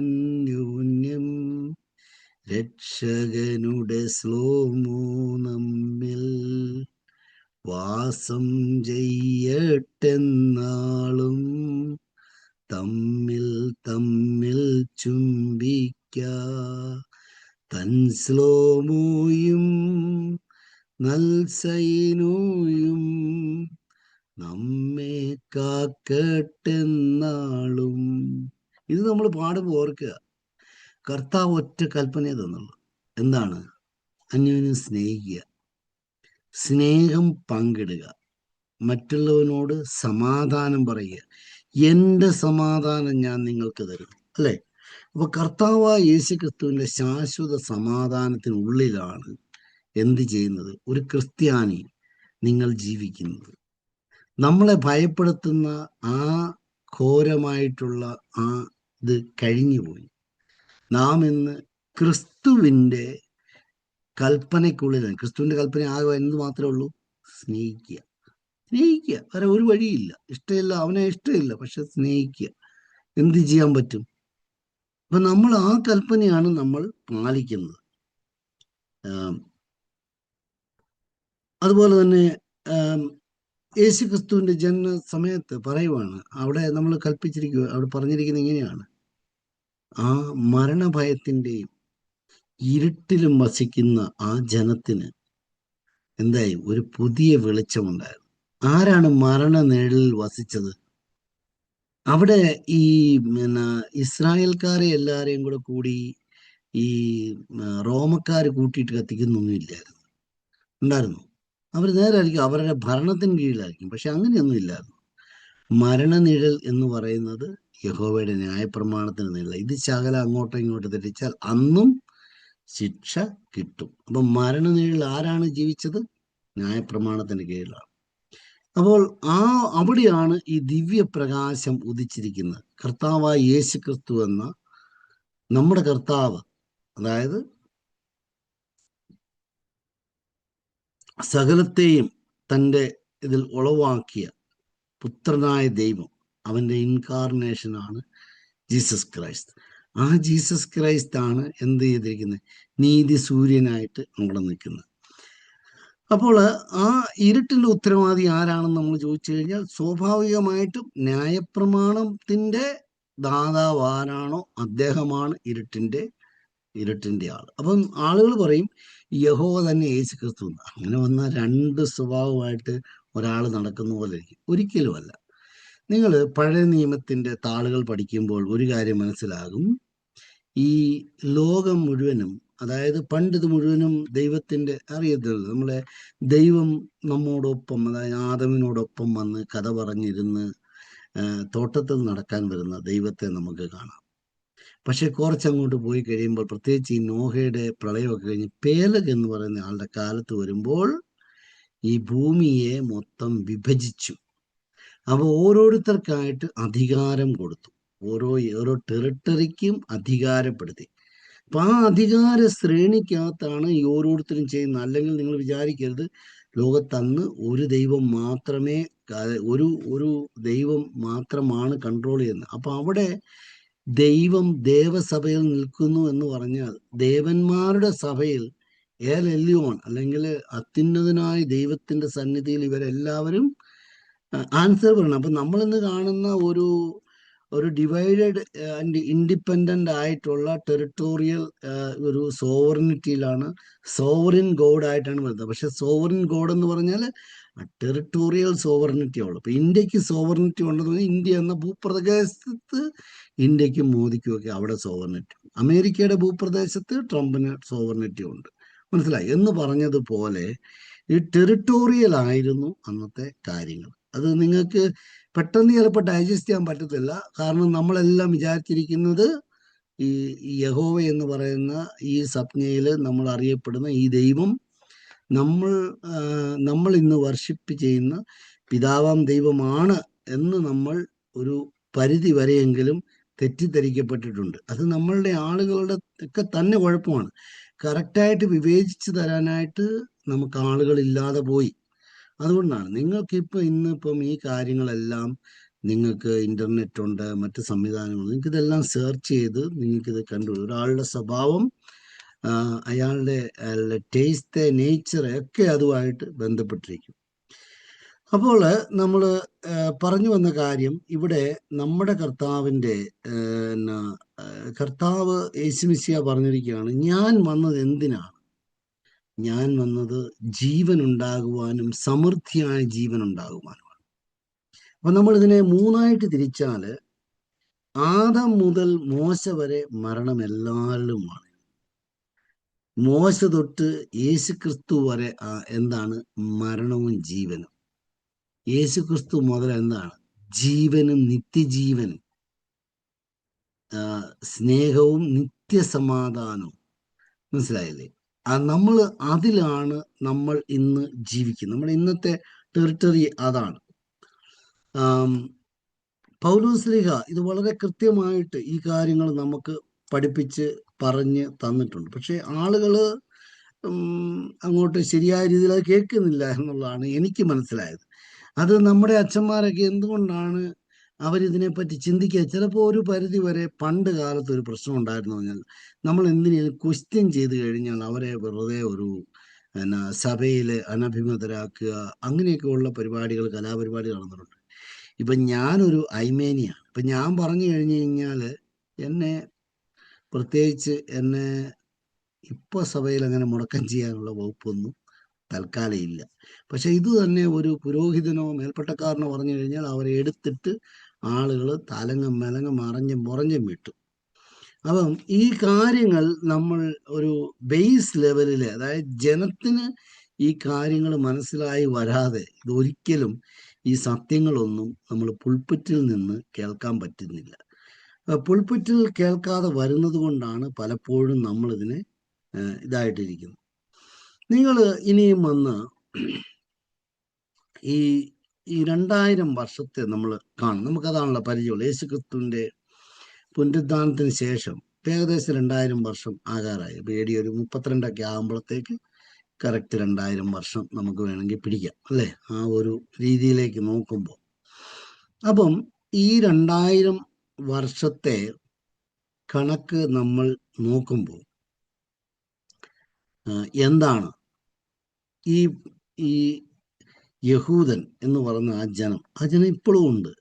രക്ഷകനുടെ സ്ലോമോ നമ്മിൽ വാസം ചെയ്യട്ടെന്നാളും, തമ്മിൽ തമ്മിൽ ചുംബിക്ക, തൻ സ്ലോമോയും നൽസൈനോയും നമ്മെ കാക്കട്ടെന്നാളും. ഇത് നമ്മൾ പാടുമ്പോൾ ഓർക്കുക, കർത്താവ് ഒറ്റ കൽപ്പനയെ തന്നുള്ളൂ. എന്താണ്? അന്യോന്യം സ്നേഹിക്കുക, സ്നേഹം പങ്കിടുക, മറ്റുള്ളവനോട് സമാധാനം പറയുക. എൻ്റെ സമാധാനം ഞാൻ നിങ്ങൾക്ക് തരുന്നു, അല്ലേ? അപ്പൊ കർത്താവായ യേശു ക്രിസ്തുവിന്റെ ശാശ്വത സമാധാനത്തിനുള്ളിലാണ് എന്ത് ചെയ്യുന്നത്? ഒരു ക്രിസ്ത്യാനി നിങ്ങൾ ജീവിക്കുന്നത്. നമ്മളെ ഭയപ്പെടുത്തുന്ന ആ ഘോരമായിട്ടുള്ള ആ ഇത് കഴിഞ്ഞുപോയി. നാം ഇന്ന് ക്രിസ്തുവിൻ്റെ കൽപ്പനയ്ക്കുള്ളിലാണ്. ക്രിസ്തുവിന്റെ കൽപ്പന ആകെ എന്ത് മാത്രമേ ഉള്ളൂ? സ്നേഹിക്കുക. സ്നേഹിക്കുക, വേറെ ഒരു വഴിയില്ല. ഇഷ്ടമില്ല, അവനെ ഇഷ്ടമില്ല, പക്ഷെ സ്നേഹിക്കുക. എന്ത് ചെയ്യാൻ പറ്റും? അപ്പൊ നമ്മൾ ആ കൽപ്പനയാണ് നമ്മൾ പാലിക്കുന്നത്. അതുപോലെ തന്നെ യേശു ക്രിസ്തുവിന്റെ ജനന സമയത്ത് പറയുവാണ്, അവിടെ നമ്മൾ കൽപ്പിച്ചിരിക്കുക, അവിടെ പറഞ്ഞിരിക്കുന്നത് ഇങ്ങനെയാണ്: ആ മരണഭയത്തിന്റെയും ഇരുട്ടിലും വസിക്കുന്ന ആ ജനത്തിന് എന്തായി? ഒരു പുതിയ വെളിച്ചമുണ്ടായിരുന്നു. ആരാണ് മരണനിഴലിൽ വസിച്ചത്? അവിടെ ഈ ഇസ്രായേൽക്കാരെ എല്ലാരെയും കൂടി ഈ റോമക്കാർ കൂട്ടിയിട്ട് കത്തിക്കുന്നൊന്നും ഇല്ലായിരുന്നു. ഉണ്ടായിരുന്നു? അവർ നേരായിരിക്കും, അവരുടെ ഭരണത്തിന് കീഴിലായിരിക്കും, പക്ഷെ അങ്ങനെയൊന്നും ഇല്ലായിരുന്നു. മരണനിഴൽ എന്ന് പറയുന്നത് യഹോവയുടെ ന്യായപ്രമാണത്തിന് നിഴൽ. ഇത് ശകലം അങ്ങോട്ടോ ഇങ്ങോട്ടോ തെറ്റിച്ചാൽ അന്നും ശിക്ഷ കിട്ടും. അപ്പം മരണനിഴൽ ആരാണ് ജീവിച്ചത്? ന്യായപ്രമാണത്തിന് കീഴിലാണ്. അപ്പോൾ അവിടെയാണ് ഈ ദിവ്യപ്രകാശം ഉദിച്ചിരിക്കുന്നത്. കർത്താവായ യേശു ക്രിസ്തു എന്ന നമ്മുടെ കർത്താവ്, അതായത് സകലത്തെയും തൻ്റെ ഇതിൽ ഉളവാക്കിയ പുത്രനായ ദൈവം, അവൻ്റെ ഇൻകാർണേഷനാണ് ജീസസ് ക്രൈസ്റ്റ്. ആ ജീസസ് ക്രൈസ്റ്റ് ആണ് എന്ത് ചെയ്തിരിക്കുന്നത്? നീതി സൂര്യനായിട്ട് അവിടെ നിൽക്കുന്നത്. അപ്പോൾ ആ ഇരുട്ടിന്റെ ഉത്തരവാദി ആരാണെന്ന് നമ്മൾ ചോദിച്ചു കഴിഞ്ഞാൽ സ്വാഭാവികമായിട്ടും ന്യായപ്രമാണത്തിന്റെ ദാതാവ് ആരാണോ അദ്ദേഹമാണ് ഇരുട്ടിന്റെ ആൾ. അപ്പം ആളുകൾ പറയും യഹോവ തന്നെ യേശു ക്രിസ്തു. അങ്ങനെ വന്നാൽ രണ്ട് സ്വഭാവമായിട്ട് ഒരാൾ നടക്കുന്ന പോലെ ഇരിക്കും. ഒരിക്കലുമല്ല. നിങ്ങൾ പഴയ നിയമത്തിന്റെ താളുകൾ പഠിക്കുമ്പോൾ ഒരു കാര്യം മനസ്സിലാകും. ഈ ലോകം മുഴുവനും, അതായത് പണ്ട് ഇത് മുഴുവനും ദൈവത്തിന്റെ അറിയത്തില്ല. നമ്മളെ ദൈവം നമ്മോടൊപ്പം, അതായത് ആദമിനോടൊപ്പം വന്ന് കഥ പറഞ്ഞിരുന്ന് തോട്ടത്തിൽ നടക്കാൻ വരുന്ന ദൈവത്തെ നമുക്ക് കാണാം. പക്ഷെ കുറച്ചങ്ങോട്ട് പോയി കഴിയുമ്പോൾ, പ്രത്യേകിച്ച് ഈ നോഹയുടെ പ്രളയമൊക്കെ കഴിഞ്ഞ് പേലഗ് എന്ന് പറയുന്ന ആളുടെ കാലത്ത് വരുമ്പോൾ ഈ ഭൂമിയെ മൊത്തം വിഭജിച്ചു. അപ്പോൾ ഓരോരുത്തർക്കായിട്ട് അധികാരം കൊടുത്തു. ഓരോ ടെറിട്ടറിക്കും അധികാരപ്പെടുത്തി. അപ്പൊ ആ അധികാര ശ്രേണിക്കകത്താണ് ഈ ഓരോരുത്തരും ചെയ്യുന്നത്. അല്ലെങ്കിൽ നിങ്ങൾ വിചാരിക്കരുത് ലോകത്തന്ന് ഒരു ദൈവം മാത്രമേ, ഒരു ദൈവം മാത്രമാണ് കൺട്രോൾ ചെയ്യുന്നത്. അപ്പൊ അവിടെ ദൈവം ദേവസഭയിൽ നിൽക്കുന്നു എന്ന് പറഞ്ഞാൽ ദേവന്മാരുടെ സഭയിൽ ഏൽ എല്യോൺ, അല്ലെങ്കിൽ അത്യുന്നതനായ ദൈവത്തിന്റെ സന്നിധിയിൽ ഇവരെല്ലാവരും ആൻസർ പറയണം. അപ്പൊ നമ്മളിന്ന് കാണുന്ന ഒരു ഡിവൈഡഡ് ആൻഡ് ഇൻഡിപെൻഡന്റ് ആയിട്ടുള്ള ടെറിട്ടോറിയൽ ഒരു സോവറിനിറ്റിയിലാണ്, സോവറിൻ ഗോഡ് ആയിട്ടാണ് വരുന്നത്. പക്ഷെ സോവറിൻ ഗോഡ് എന്ന് പറഞ്ഞാൽ ടെറിട്ടോറിയൽ സോവറിനിറ്റി ഉള്ളു. ഇപ്പൊ ഇന്ത്യക്ക് സോവറിനിറ്റി ഉണ്ടെന്ന് പറഞ്ഞാൽ ഇന്ത്യ എന്ന ഭൂപ്രദേശത്ത് ഇന്ത്യക്കും മോദിക്കും ഒക്കെ അവിടെ സോവറിനിറ്റി. അമേരിക്കയുടെ ഭൂപ്രദേശത്ത് ട്രംപിന് സോവറിനിറ്റി ഉണ്ട്. മനസ്സിലായി എന്ന് പറഞ്ഞതുപോലെ ഈ ടെറിട്ടോറിയൽ ആയിരുന്നു അന്നത്തെ കാര്യങ്ങൾ. അത് നിങ്ങൾക്ക് പെട്ടെന്ന് ചിലപ്പോൾ ഡൈജസ്റ്റ് ചെയ്യാൻ പറ്റത്തില്ല. കാരണം നമ്മളെല്ലാം വിചാരിച്ചിരിക്കുന്നത് ഈ യഹോവ എന്ന് പറയുന്ന ഈ സംജ്ഞയിൽ നമ്മൾ അറിയപ്പെടുന്ന ഈ ദൈവം നമ്മൾ ഇന്ന് വർഷിപ്പ് ചെയ്യുന്ന പിതാവാം ദൈവമാണ് എന്ന് നമ്മൾ ഒരു പരിധി വരെയെങ്കിലും തെറ്റിദ്ധരിക്കപ്പെട്ടിട്ടുണ്ട്. അത് നമ്മളുടെ ആളുകളുടെ ഒക്കെ തന്നെ കുഴപ്പമാണ്. കറക്റ്റായിട്ട് വിവേചിച്ച് തരാനായിട്ട് നമുക്ക് ആളുകളില്ലാതെ പോയി. അതുകൊണ്ടാണ് നിങ്ങൾക്കിപ്പോൾ ഇന്നിപ്പം ഈ കാര്യങ്ങളെല്ലാം നിങ്ങൾക്ക് ഇന്റർനെറ്റ് ഉണ്ട്, മറ്റ് സംവിധാനങ്ങളുണ്ട്. നിങ്ങൾക്ക് ഇതെല്ലാം സെർച്ച് ചെയ്ത് നിങ്ങൾക്കിത് കണ്ടുപിടിക്കും. ഒരാളുടെ സ്വഭാവം, അയാളുടെ ടേസ്റ്റ്, നേച്ചർ ഒക്കെ അതുമായിട്ട് ബന്ധപ്പെട്ടിരിക്കും. അപ്പോൾ നമ്മൾ പറഞ്ഞു വന്ന കാര്യം, ഇവിടെ നമ്മുടെ കർത്താവ് യേശുമിശിഹ പറഞ്ഞിരിക്കുകയാണ്, ഞാൻ വന്നത് എന്തിനാണ്? ഞാൻ വന്നത് ജീവൻ ഉണ്ടാകുവാനും സമൃദ്ധിയായ ജീവൻ ഉണ്ടാകുവാനുമാണ്. അപ്പൊ നമ്മൾ ഇതിനെ മൂന്നായിട്ട് തിരിച്ചാല്, ആദം മുതൽ മോശ വരെ മരണം എല്ലാവരിലുമാണ്. മോശ തൊട്ട് യേശുക്രിസ്തു വരെ എന്താണ് മരണവും ജീവനും. യേശുക്രിസ്തു മുതൽ എന്താണ് ജീവനും നിത്യജീവനും, സ്നേഹവും നിത്യസമാധാനവും. മനസ്സിലായില്ലേ? നമ്മൾ അതിലാണ് നമ്മൾ ഇന്ന് ജീവിക്കുന്നത്. നമ്മുടെ ഇന്നത്തെ ടെറിട്ടറി അതാണ്. പൗലോസ്ലീഹ ഇത് വളരെ കൃത്യമായിട്ട് ഈ കാര്യങ്ങൾ നമുക്ക് പഠിപ്പിച്ച് പറഞ്ഞ് തന്നിട്ടുണ്ട്. പക്ഷെ ആളുകൾ അങ്ങോട്ട് ശരിയായ രീതിയിൽ അത് കേൾക്കുന്നില്ല എന്നുള്ളതാണ് എനിക്ക് മനസ്സിലായത്. അത് നമ്മുടെ അച്ഛന്മാരൊക്കെ എന്തുകൊണ്ടാണ് അവരിതിനെപ്പറ്റി ചിന്തിക്കുക? ചിലപ്പോൾ ഒരു പരിധി വരെ പണ്ട് കാലത്ത് ഒരു പ്രശ്നം ഉണ്ടായിരുന്നു പറഞ്ഞാൽ, നമ്മൾ എന്തിനേലും ക്വസ്റ്റ്യൻ ചെയ്ത് കഴിഞ്ഞാൽ അവരെ വെറുതെ ഒരു സഭയിൽ അനഭിമതരാക്കുക, അങ്ങനെയൊക്കെ ഉള്ള പരിപാടികൾ, കലാപരിപാടികൾ നടന്നിട്ടുണ്ട്. ഇപ്പം ഞാനൊരു ഐമേനിയാണ്. ഇപ്പം ഞാൻ പറഞ്ഞു കഴിഞ്ഞു കഴിഞ്ഞാൽ എന്നെ പ്രത്യേകിച്ച് ഇപ്പോൾ സഭയിൽ അങ്ങനെ മുടക്കം ചെയ്യാനുള്ള വകുപ്പൊന്നും തൽക്കാലം ഇല്ല. പക്ഷെ ഇത് തന്നെ ഒരു പുരോഹിതനോ മേൽപ്പട്ടക്കാരനോ പറഞ്ഞു കഴിഞ്ഞാൽ അവരെ എടുത്തിട്ട് ആളുകൾ തലങ്ങും മെലങ്ങും മറഞ്ഞും പുറഞ്ഞും വിട്ടു. അപ്പം ഈ കാര്യങ്ങൾ നമ്മൾ ഒരു ബേസ് ലെവലിൽ, അതായത് ജനത്തിന് ഈ കാര്യങ്ങൾ മനസ്സിലായി വരാതെ ഇതൊരിക്കലും ഈ സത്യങ്ങളൊന്നും നമ്മൾ പുൾപിറ്റിൽ നിന്ന് കേൾക്കാൻ പറ്റുന്നില്ല. പുൾപിറ്റിൽ കേൾക്കാതെ വരുന്നത് കൊണ്ടാണ് പലപ്പോഴും നമ്മളിതിനെ ഇതായിട്ടിരിക്കുന്നത്. നിങ്ങൾ ഇനിയും വന്ന് ഈ 2000 വർഷത്തെ നമ്മൾ കാണും. നമുക്കതാണല്ലോ പരിചയമുള്ളൂ. യേശുക്രിസ്തുവിൻ്റെ പുനരുദ്ധാനത്തിന് ശേഷം ഏകദേശം 2000 വർഷം ആകാറായി. AD ഒരു 32 ആകുമ്പോഴത്തേക്ക് കറക്റ്റ് 2000 വർഷം നമുക്ക് വേണമെങ്കിൽ പിടിക്കാം, അല്ലേ? ആ ഒരു രീതിയിലേക്ക് നോക്കുമ്പോൾ, അപ്പം ഈ 2000 വർഷത്തെ കണക്ക് നമ്മൾ നോക്കുമ്പോൾ എന്താണ് ഈ ഈ യഹൂദൻ എന്ന് പറയുന്ന ആ ജനം ഇപ്പോഴും ഉണ്ട്.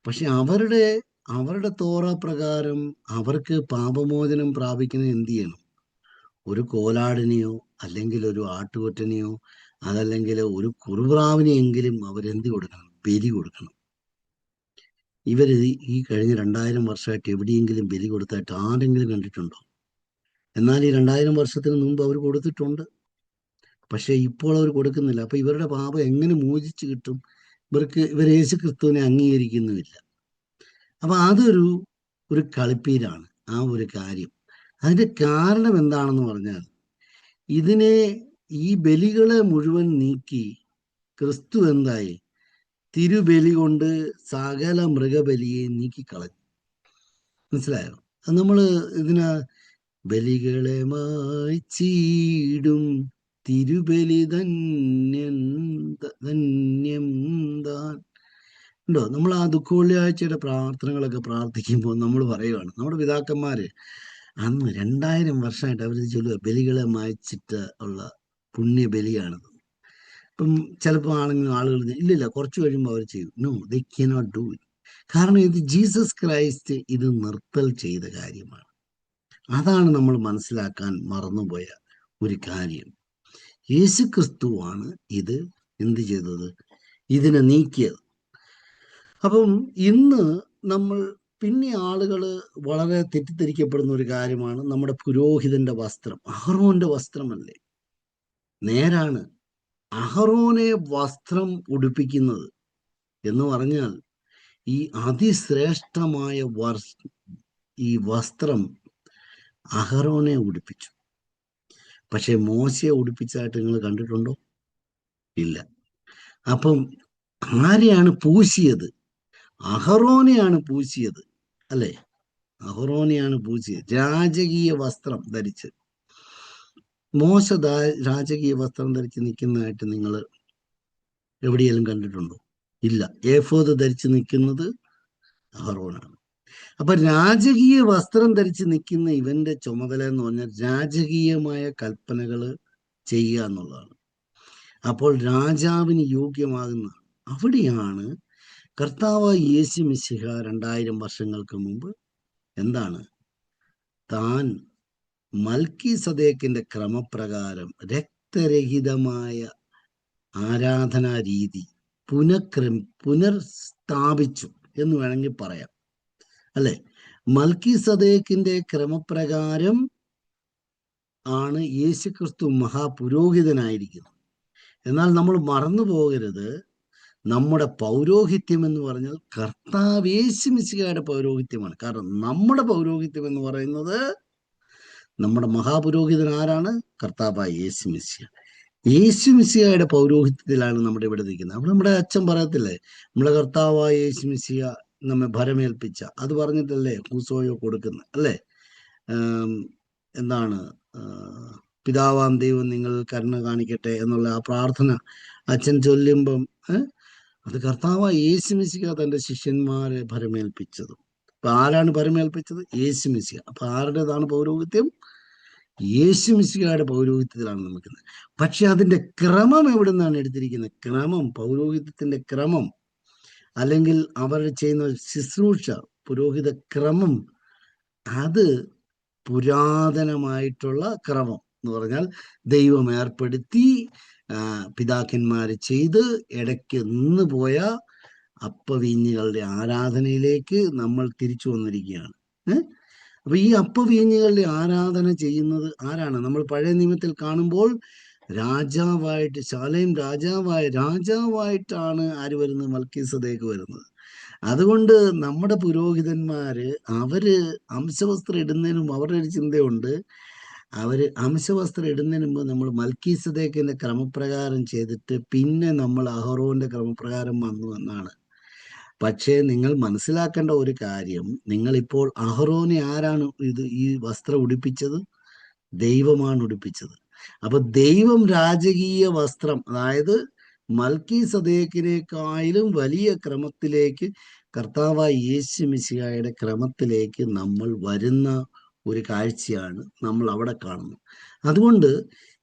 പക്ഷെ അവരുടെ തോറ പ്രകാരം അവർക്ക് പാപമോചനം പ്രാപിക്കുന്നത് എന്ത് ചെയ്യണം? ഒരു കോലാടിനെയോ അല്ലെങ്കിൽ ഒരു ആട്ടുകൊറ്റനെയോ അതല്ലെങ്കിൽ ഒരു കുറുപ്രാവിനെയെങ്കിലും അവരെന്ത് കൊടുക്കണം? ബലി കൊടുക്കണം. ഇവർ ഈ കഴിഞ്ഞ 2000 വർഷമായിട്ട് എവിടെയെങ്കിലും ബലി കൊടുത്തായിട്ട് ആരെങ്കിലും കണ്ടിട്ടുണ്ടോ? എന്നാൽ ഈ 2000 വർഷത്തിന് മുമ്പ് അവർ കൊടുത്തിട്ടുണ്ട്. പക്ഷെ ഇപ്പോൾ അവർ കൊടുക്കുന്നില്ല. അപ്പൊ ഇവരുടെ പാപം എങ്ങനെ മോചിച്ച് കിട്ടും? ഇവർ യേശു ക്രിസ്തുവിനെ അംഗീകരിക്കുന്നുമില്ല. അപ്പൊ ഒരു കളിപ്പീരാണ് ആ ഒരു കാര്യം. അതിന്റെ കാരണം എന്താണെന്ന് പറഞ്ഞാൽ, ഈ ബലികളെ മുഴുവൻ നീക്കി ക്രിസ്തു എന്തായി? തിരുബലി കൊണ്ട് സകല മൃഗബലിയെ നീക്കിക്കളഞ്ഞു. മനസ്സിലായോ? അത് നമ്മൾ ബലികളെ മായ്ച്ചിടും തിരുബലി ധന്യം താൻ. ഉണ്ടോ? നമ്മൾ ആ ദുഃഖവെള്ളിയാഴ്ചയുടെ പ്രാർത്ഥനകളൊക്കെ പ്രാർത്ഥിക്കുമ്പോൾ നമ്മൾ പറയുകയാണ്, നമ്മുടെ പിതാക്കന്മാര് അന്ന് 2000 വർഷമായിട്ട് അവർ ചൊല്ലുക ബലികളെ മായ്ച്ചിട്ട് ഉള്ള പുണ്യബലിയാണത്. ഇപ്പം ചിലപ്പോൾ ആളുകൾ ഇല്ലില്ല, കുറച്ച് കഴിയുമ്പോൾ അവർ ചെയ്യും. No, they cannot do it. കാരണം ഇത് ജീസസ് ക്രൈസ്റ്റ് ഇത് നിർത്തൽ ചെയ്ത കാര്യമാണ്. അതാണ് നമ്മൾ മനസ്സിലാക്കാൻ മറന്നുപോയ ഒരു കാര്യം. യേശു ക്രിസ്തുവാണ് ഇത് എന്ത് ചെയ്തത്? ഇതിനെ നീക്കിയത്. അപ്പം ഇന്ന് നമ്മൾ ആളുകൾ വളരെ തെറ്റിദ്ധരിക്കപ്പെടുന്ന ഒരു കാര്യമാണ് നമ്മുടെ പുരോഹിതന്റെ വസ്ത്രം. അഹറോന്റെ വസ്ത്രമല്ലേ? നേരാണ്. അഹറോനെ വസ്ത്രം ഉടുപ്പിക്കുന്നത് എന്ന് പറഞ്ഞാൽ ഈ അതിശ്രേഷ്ഠമായ ഈ വസ്ത്രം അഹറോനെ ഉടുപ്പിച്ചു. പക്ഷെ മോശയെ ഉടുപ്പിച്ചതായിട്ട് നിങ്ങൾ കണ്ടിട്ടുണ്ടോ? ഇല്ല. അപ്പം ആരെയാണ് പൂശിയത്? അഹറോനെയാണ് പൂശിയത്, അല്ലേ? അഹറോനെയാണ് പൂശിയത് രാജകീയ വസ്ത്രം ധരിച്ച്. മോശ രാജകീയ വസ്ത്രം ധരിച്ച് നിൽക്കുന്നതായിട്ട് നിങ്ങൾ എവിടെയെങ്കിലും കണ്ടിട്ടുണ്ടോ? ഇല്ല. ഏഫോദ് ധരിച്ച് നിൽക്കുന്നത് അഹറോനാണ്. അപ്പൊ രാജകീയ വസ്ത്രം ധരിച്ച് നിൽക്കുന്ന ഇവന്റെ ചുമതല എന്ന് പറഞ്ഞാൽ രാജകീയമായ കൽപ്പനകൾ ചെയ്യുക എന്നുള്ളതാണ്. അപ്പോൾ രാജാവിന് യോഗ്യമാകുന്ന അവിടെയാണ് കർത്താവായ യേശു മിശിഹ 2000 വർഷങ്ങൾക്ക് മുമ്പ് എന്താണ് താൻ മൽക്കീസദേക്കിന്റെ ക്രമപ്രകാരം രക്തരഹിതമായ ആരാധനാ രീതി പുനർസ്ഥാപിച്ചു എന്ന് വേണമെങ്കിൽ പറയാം, അല്ലെ? മൽക്കീസദേക്കിന്റെ ക്രമപ്രകാരം ആണ് യേശുക്രിസ്തു മഹാപുരോഹിതനായിരിക്കുന്നത്. എന്നാൽ നമ്മൾ മറന്നു പോകരുത്, നമ്മുടെ പൗരോഹിത്യം എന്ന് പറഞ്ഞാൽ കർത്താവ് യേശു മിശിഹായുടെ പൗരോഹിത്യമാണ്. കാരണം നമ്മുടെ പൗരോഹിത്യം എന്ന് പറയുന്നത്, നമ്മുടെ മഹാപുരോഹിതൻ ആരാണ്? കർത്താവായ യേശു മിശിഹ. യേശു മിശിഹായുടെ പൗരോഹിത്യത്തിലാണ് നമ്മുടെ ഇവിടെ നിൽക്കുന്നത്. അവിടെ നമ്മുടെ അച്ഛൻ പറയത്തില്ലേ, നമ്മളെ കർത്താവായ യേശു മിശിഹ നമ്മെ ഭരമേൽപ്പിച്ച, അത് പറഞ്ഞിട്ടല്ലേ കൂസോയോ കൊടുക്കുന്നത്, അല്ലേ? എന്താണ് പിതാവാം ദൈവം നിങ്ങൾ കരുണ കാണിക്കട്ടെ എന്നുള്ള ആ പ്രാർത്ഥന അച്ഛൻ ചൊല്ലുമ്പം അത് കർത്താവായ യേശു മിശിഹ തൻ്റെ ശിഷ്യന്മാരെ ഭരമേൽപ്പിച്ചത്. അപ്പൊ ആരാണ് ഭരമേൽപ്പിച്ചത്? യേശു മിശിഹ. അപ്പൊ ആരുടേതാണ് പൗരോഹിത്യം? യേശു മിശിഹായുടെ പൗരോഹിത്യത്തിലാണ് നിൽക്കുന്നത്. പക്ഷെ അതിന്റെ ക്രമം എവിടെ നിന്നാണ് എടുത്തിരിക്കുന്നത്? ക്രമം, പൗരോഹിത്യത്തിന്റെ ക്രമം, അല്ലെങ്കിൽ അവർ ചെയ്യുന്ന ശുശ്രൂഷ, പുരോഹിത ക്രമം, അത് പുരാതനമായിട്ടുള്ള ക്രമം എന്ന് പറഞ്ഞാൽ ദൈവം ഏർപ്പെടുത്തി പിതാക്കന്മാര് ചെയ്ത് ഇടയ്ക്ക് നിന്ന് പോയ അപ്പവീഞ്ഞുകളുടെ ആരാധനയിലേക്ക് നമ്മൾ തിരിച്ചു വന്നിരിക്കുകയാണ്. അപ്പൊ ഈ അപ്പവീഞ്ഞുകളുടെ ആരാധന ചെയ്യുന്നത് ആരാണ്? നമ്മൾ പഴയ നിയമത്തിൽ കാണുമ്പോൾ രാജാവായിട്ട്, ശാലേം രാജാവായിട്ടാണ് ആര് വരുന്നത്? മൽക്കീസദേക്ക് വരുന്നത്. അതുകൊണ്ട് നമ്മുടെ പുരോഹിതന്മാര് അവര് അംശവസ്ത്രം ഇടുന്നതിന് മുമ്പ് അവരുടെ ഒരു ചിന്തയുണ്ട്. അവര് അംശവസ്ത്രം ഇടുന്നതിന് മുമ്പ് നമ്മൾ മൽക്കീസദേക്കിന്റെ ക്രമപ്രകാരം ചെയ്തിട്ട് പിന്നെ നമ്മൾ അഹറോന്റെ ക്രമപ്രകാരം വന്നു എന്നാണ്. പക്ഷേ നിങ്ങൾ മനസ്സിലാക്കേണ്ട ഒരു കാര്യം, നിങ്ങളിപ്പോൾ അഹറോനെ ആരാണ് ഈ വസ്ത്രം ഉടുപ്പിച്ചത്? ദൈവമാണ് ഉടുപ്പിച്ചത്. അപ്പൊ ദൈവം രാജകീയ വസ്ത്രം, അതായത് മൽക്കീസദേക്കിനേക്കാളും വലിയ ക്രമത്തിലേക്ക്, കർത്താവായ യേശു മിശിഹായുടെ ക്രമത്തിലേക്ക് നമ്മൾ വരുന്ന ഒരു കാഴ്ചയാണ് നമ്മൾ അവിടെ കാണുന്നത്. അതുകൊണ്ട്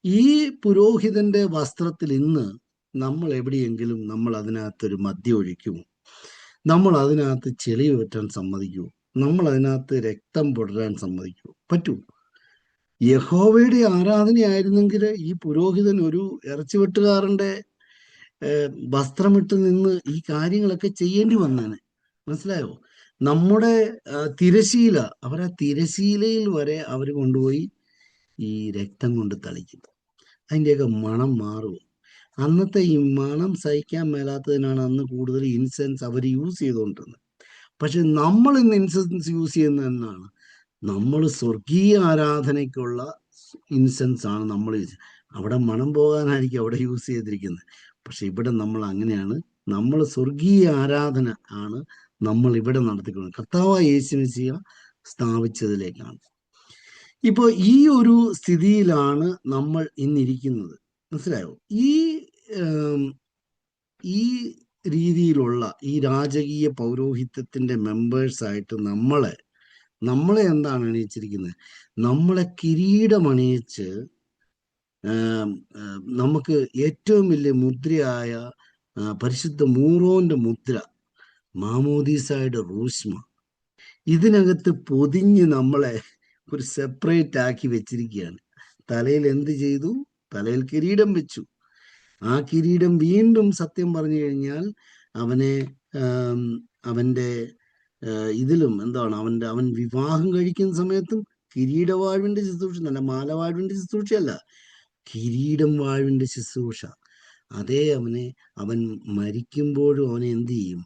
ഈ പുരോഹിതന്റെ വസ്ത്രത്തിൽ ഇന്ന് നമ്മൾ എവിടെയെങ്കിലും നമ്മൾ അതിനകത്തൊരു മദ്യം ഒഴിക്കുമോ? നമ്മൾ അതിനകത്ത് ചെളി പറ്റാൻ സമ്മതിക്കുമോ? നമ്മൾ അതിനകത്ത് രക്തം പുടരാൻ സമ്മതിക്കുമോ? പറ്റൂ? യഹോവയുടെ ആരാധനയായിരുന്നെങ്കിൽ ഈ പുരോഹിതൻ ഒരു ഇറച്ചിവെട്ടുകാരന്റെ വസ്ത്രമിട്ട് നിന്ന് ഈ കാര്യങ്ങളൊക്കെ ചെയ്യേണ്ടി വന്നേനെ. മനസ്സിലായോ? നമ്മുടെ തിരശീല, അവരാ തിരശീലയിൽ വരെ അവർ കൊണ്ടുപോയി ഈ രക്തം കൊണ്ട് തളിക്കും. അതിൻ്റെയൊക്കെ മണം മാറുമോ? അന്നത്തെ ഈ മണം സഹിക്കാൻ മേലാത്തതിനാണ് അന്ന് കൂടുതൽ ഇൻസെൻസ് അവർ യൂസ് ചെയ്തുകൊണ്ടിരുന്നത്. പക്ഷെ നമ്മൾ ഇന്ന് ഇൻസെൻസ് യൂസ് ചെയ്യുന്നത് എന്നാണ്? നമ്മൾ സ്വർഗീയ ആരാധനയ്ക്കുള്ള ഇൻസെൻസ് ആണ് നമ്മൾ അവിടെ മണം പോകാനായിരിക്കും അവിടെ യൂസ് ചെയ്തിരിക്കുന്നത്. പക്ഷെ ഇവിടെ നമ്മൾ അങ്ങനെയാണ്, നമ്മൾ സ്വർഗീയ ആരാധന ആണ് നമ്മൾ ഇവിടെ നടത്തിക്കൊള്ളുന്നത്, കർത്താവായ യേശു മിശിഹ സ്ഥാപിച്ചതിലേക്കാണ്. ഇപ്പോൾ ഈ ഒരു സ്ഥിതിയിലാണ് നമ്മൾ ഇന്നിരിക്കുന്നത്. മനസ്സിലായോ? ഈ രീതിയിലുള്ള ഈ രാജകീയ പൗരോഹിത്യത്തിന്റെ മെമ്പേഴ്സായിട്ട് നമ്മളെ എന്താണ് അണിയിച്ചിരിക്കുന്നത്? നമ്മളെ കിരീടമണിയിച്ച് നമുക്ക് ഏറ്റവും വലിയ മുദ്രയായ പരിശുദ്ധ മൂറോന്റെ മുദ്ര, മാമോദീസായുടെ റൂഷ്മ, ഇതിനകത്ത് പൊതിഞ്ഞ് നമ്മളെ ഒരു സെപ്പറേറ്റ് ആക്കി വെച്ചിരിക്കുകയാണ്. തലയിൽ എന്ത് ചെയ്തു? തലയിൽ കിരീടം വെച്ചു. ആ കിരീടം വീണ്ടും, സത്യം പറഞ്ഞു കഴിഞ്ഞാൽ, അവന്റെ ഇതിലും എന്താണ്, അവൻ വിവാഹം കഴിക്കുന്ന സമയത്തും കിരീടവാഴ്വിന്റെ ശുശ്രൂഷ, നല്ല മാലവാഴ്വിന്റെ ശുശ്രൂഷയല്ല, കിരീടം വാഴ്വിന്റെ ശുശ്രൂഷ. അതേ അവൻ മരിക്കുമ്പോഴും അവനെ എന്ത് ചെയ്യും?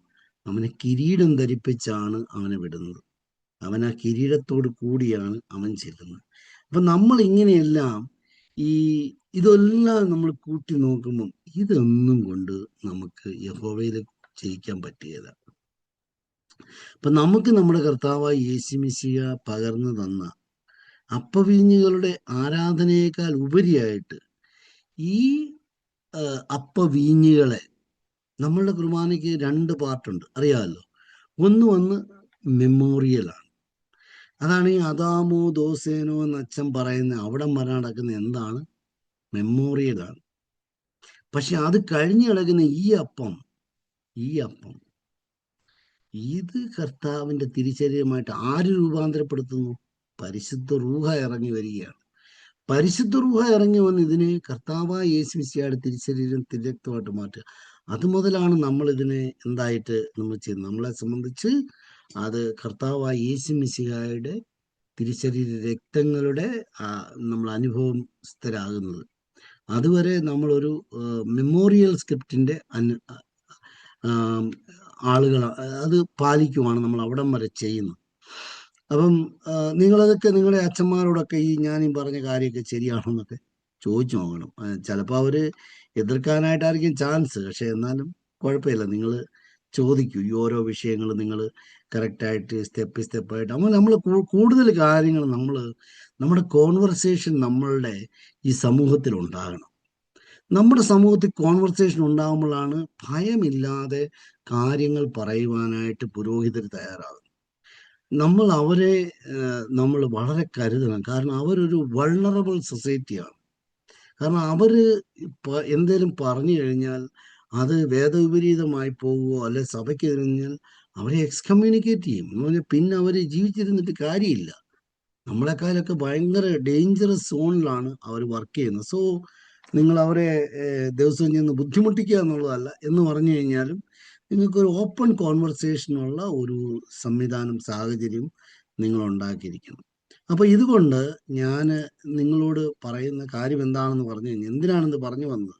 അവനെ കിരീടം ധരിപ്പിച്ചാണ് അവനെ വിടുന്നത്. അവൻ ആ കിരീടത്തോട് കൂടിയാണ് അവൻ ചെല്ലുന്നത്. അപ്പൊ നമ്മൾ ഇങ്ങനെയെല്ലാം ഇതെല്ലാം നമ്മൾ കൂട്ടി നോക്കുമ്പം ഇതൊന്നും കൊണ്ട് നമുക്ക് യഹോവയിൽ ജയിക്കാൻ പറ്റുകയില്ല. അപ്പൊ നമുക്ക് നമ്മുടെ കർത്താവായ യേശു മിശിഹ പകർന്നു തന്ന അപ്പവീഞ്ഞുകളുടെ ആരാധനയേക്കാൾ ഉപരിയായിട്ട് ഈ അപ്പവീഞ്ഞുകളെ, നമ്മളുടെ കുർബാനയ്ക്ക് 2 പാർട്ടുണ്ട്, അറിയാമല്ലോ. ഒന്ന് മെമ്മോറിയലാണ്. അതാണ് ഈ അദാമോ ദോസേനോ എന്ന് അച്ഛൻ പറയുന്ന അവിടെ നടക്കുന്ന എന്താണ്? മെമ്മോറിയലാണ്. പക്ഷെ അത് കഴിഞ്ഞ് കിടക്കുന്ന ഈ അപ്പം ഇത് കർത്താവിന്റെ തിരിച്ചര്യമായിട്ട് ആര് രൂപാന്തരപ്പെടുത്തുന്നു? പരിശുദ്ധ റൂഹ ഇറങ്ങി വരികയാണ്. പരിശുദ്ധ റൂഹ ഇറങ്ങി വന്ന് ഇതിനെ കർത്താവായ യേശു മിശിഹായുടെ തിരിശരീരം തിരക്തമായിട്ട് മാറ്റുക. അത് മുതലാണ് നമ്മൾ ഇതിനെ എന്തായിട്ട് നമ്മൾ ചെയ്യുന്നത്. നമ്മളെ സംബന്ധിച്ച് അത് കർത്താവായ യേശു മിശിഹായുടെ തിരുശരീര രക്തങ്ങളുടെ നമ്മൾ അനുഭവസ്ഥരാകുന്നത്. അതുവരെ നമ്മളൊരു മെമ്മോറിയൽ സ്ക്രിപ്റ്റിന്റെ ആളുകൾ അത് പാലിക്കുവാണ് നമ്മൾ അവിടം വരെ ചെയ്യുന്നത്. അപ്പം നിങ്ങളതൊക്കെ നിങ്ങളുടെ അച്ഛന്മാരോടൊക്കെ ഞാൻ ഈ പറഞ്ഞ കാര്യമൊക്കെ ശരിയാണോ എന്നൊക്കെ ചോദിച്ചു നോക്കണം. ചിലപ്പോൾ അവർ എതിർക്കാനായിട്ടായിരിക്കും ചാൻസ്, പക്ഷെ എന്നാലും കുഴപ്പമില്ല. നിങ്ങൾ ചോദിക്കൂ. ഈ ഓരോ വിഷയങ്ങൾ നിങ്ങൾ കറക്റ്റായിട്ട് സ്റ്റെപ്പായിട്ട് നമ്മൾ കൂടുതൽ കാര്യങ്ങൾ നമ്മുടെ കോൺവെർസേഷൻ നമ്മളുടെ ഈ സമൂഹത്തിൽ ഉണ്ടാകണം. നമ്മുടെ സമൂഹത്തിൽ കോൺവെർസേഷൻ ഉണ്ടാകുമ്പോഴാണ് ഭയമില്ലാതെ കാര്യങ്ങൾ പറയുവാനായിട്ട് പുരോഹിതർ തയ്യാറാകും. നമ്മൾ വളരെ കരുതണം. കാരണം അവരൊരു വൾണറബിൾ സൊസൈറ്റിയാണ്. കാരണം എന്തേലും പറഞ്ഞു കഴിഞ്ഞാൽ അത് വേദവിപരീതമായി പോവുകയോ അല്ലെ സഭയ്ക്ക് കഴിഞ്ഞാൽ അവരെ എക്സ്കമ്മ്യൂണിക്കേറ്റ് ചെയ്യും എന്ന് പറഞ്ഞാൽ പിന്നെ അവർ ജീവിച്ചിരുന്നിട്ട് കാര്യമില്ല. നമ്മളെക്കാളൊക്കെ ഭയങ്കര ഡേഞ്ചറസ് സോണിലാണ് അവർ വർക്ക് ചെയ്യുന്നത്. സോ നിങ്ങൾ അവരെ ദിവസവും ചെന്ന് ബുദ്ധിമുട്ടിക്കുക എന്നുള്ളതല്ല. എന്ന് പറഞ്ഞു കഴിഞ്ഞാലും നിങ്ങൾക്കൊരു ഓപ്പൺ കോൺവെർസേഷനുള്ള ഒരു സംവിധാനം, സാഹചര്യം നിങ്ങൾ ഉണ്ടാക്കിയിരിക്കണം. അപ്പൊ ഇതുകൊണ്ട് ഞാൻ നിങ്ങളോട് പറയുന്ന കാര്യം എന്താണെന്ന് പറഞ്ഞു കഴിഞ്ഞാൽ, എന്തിനാണെന്ന് പറഞ്ഞു വന്നത്,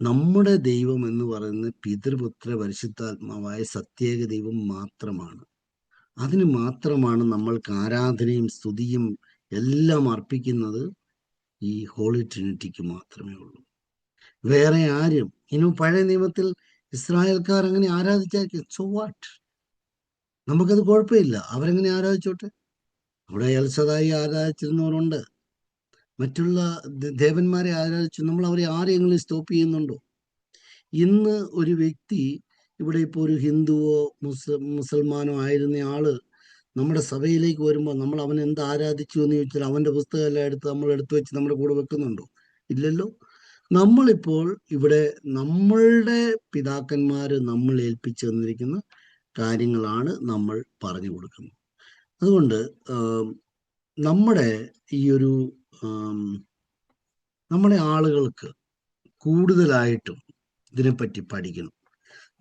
നമ്മുടെ ദൈവം എന്ന് പറയുന്നത് പിതൃപുത്ര പരിശുദ്ധാത്മാവായ സത്യേക ദൈവം മാത്രമാണ്. അതിന് മാത്രമാണ് നമ്മൾക്ക് ആരാധനയും സ്തുതിയും എല്ലാം അർപ്പിക്കുന്നത്. ഈ ഹോളി ട്രിനിറ്റിക്ക് മാത്രമേ ഉള്ളൂ. വേറെ ആരും പഴയ നിയമത്തിൽ ഇസ്രായേൽക്കാർ അങ്ങനെ ആരാധിച്ചാൽ സോ വാട്ട്, നമുക്കത് കുഴപ്പമില്ല. അവരെങ്ങനെ ആരാധിച്ചോട്ടെ. അവിടെ എൽസദായി ആരാധിച്ചിരുന്നവരുണ്ട്, മറ്റുള്ള ദേവന്മാരെ ആരാധിച്ചു. നമ്മൾ അവരെ ആരെങ്കിലും സ്റ്റോപ്പ് ചെയ്യുന്നുണ്ടോ? ഇന്ന് ഒരു വ്യക്തി ഇവിടെ ഇപ്പോൾ ഒരു ഹിന്ദുവോ മുസൽമാനോ ആയിരുന്ന ആള് നമ്മുടെ സഭയിലേക്ക് വരുമ്പോൾ നമ്മൾ അവൻ എന്ത് ആരാധിച്ചു എന്ന് ചോദിച്ചാൽ അവന്റെ പുസ്തകമെല്ലാം നമ്മൾ എടുത്തു വെച്ച് നമ്മുടെ കൂടെ വെക്കുന്നുണ്ടോ? ഇല്ലല്ലോ. നമ്മളിപ്പോൾ ഇവിടെ നമ്മളുടെ പിതാക്കന്മാര് നമ്മൾ ഏൽപ്പിച്ചു തന്നിരിക്കുന്ന കാര്യങ്ങളാണ് നമ്മൾ പറഞ്ഞു കൊടുക്കുന്നത്. അതുകൊണ്ട് നമ്മുടെ നമ്മുടെ ആളുകൾക്ക് കൂടുതലായിട്ടും ഇതിനെപ്പറ്റി പഠിക്കണം.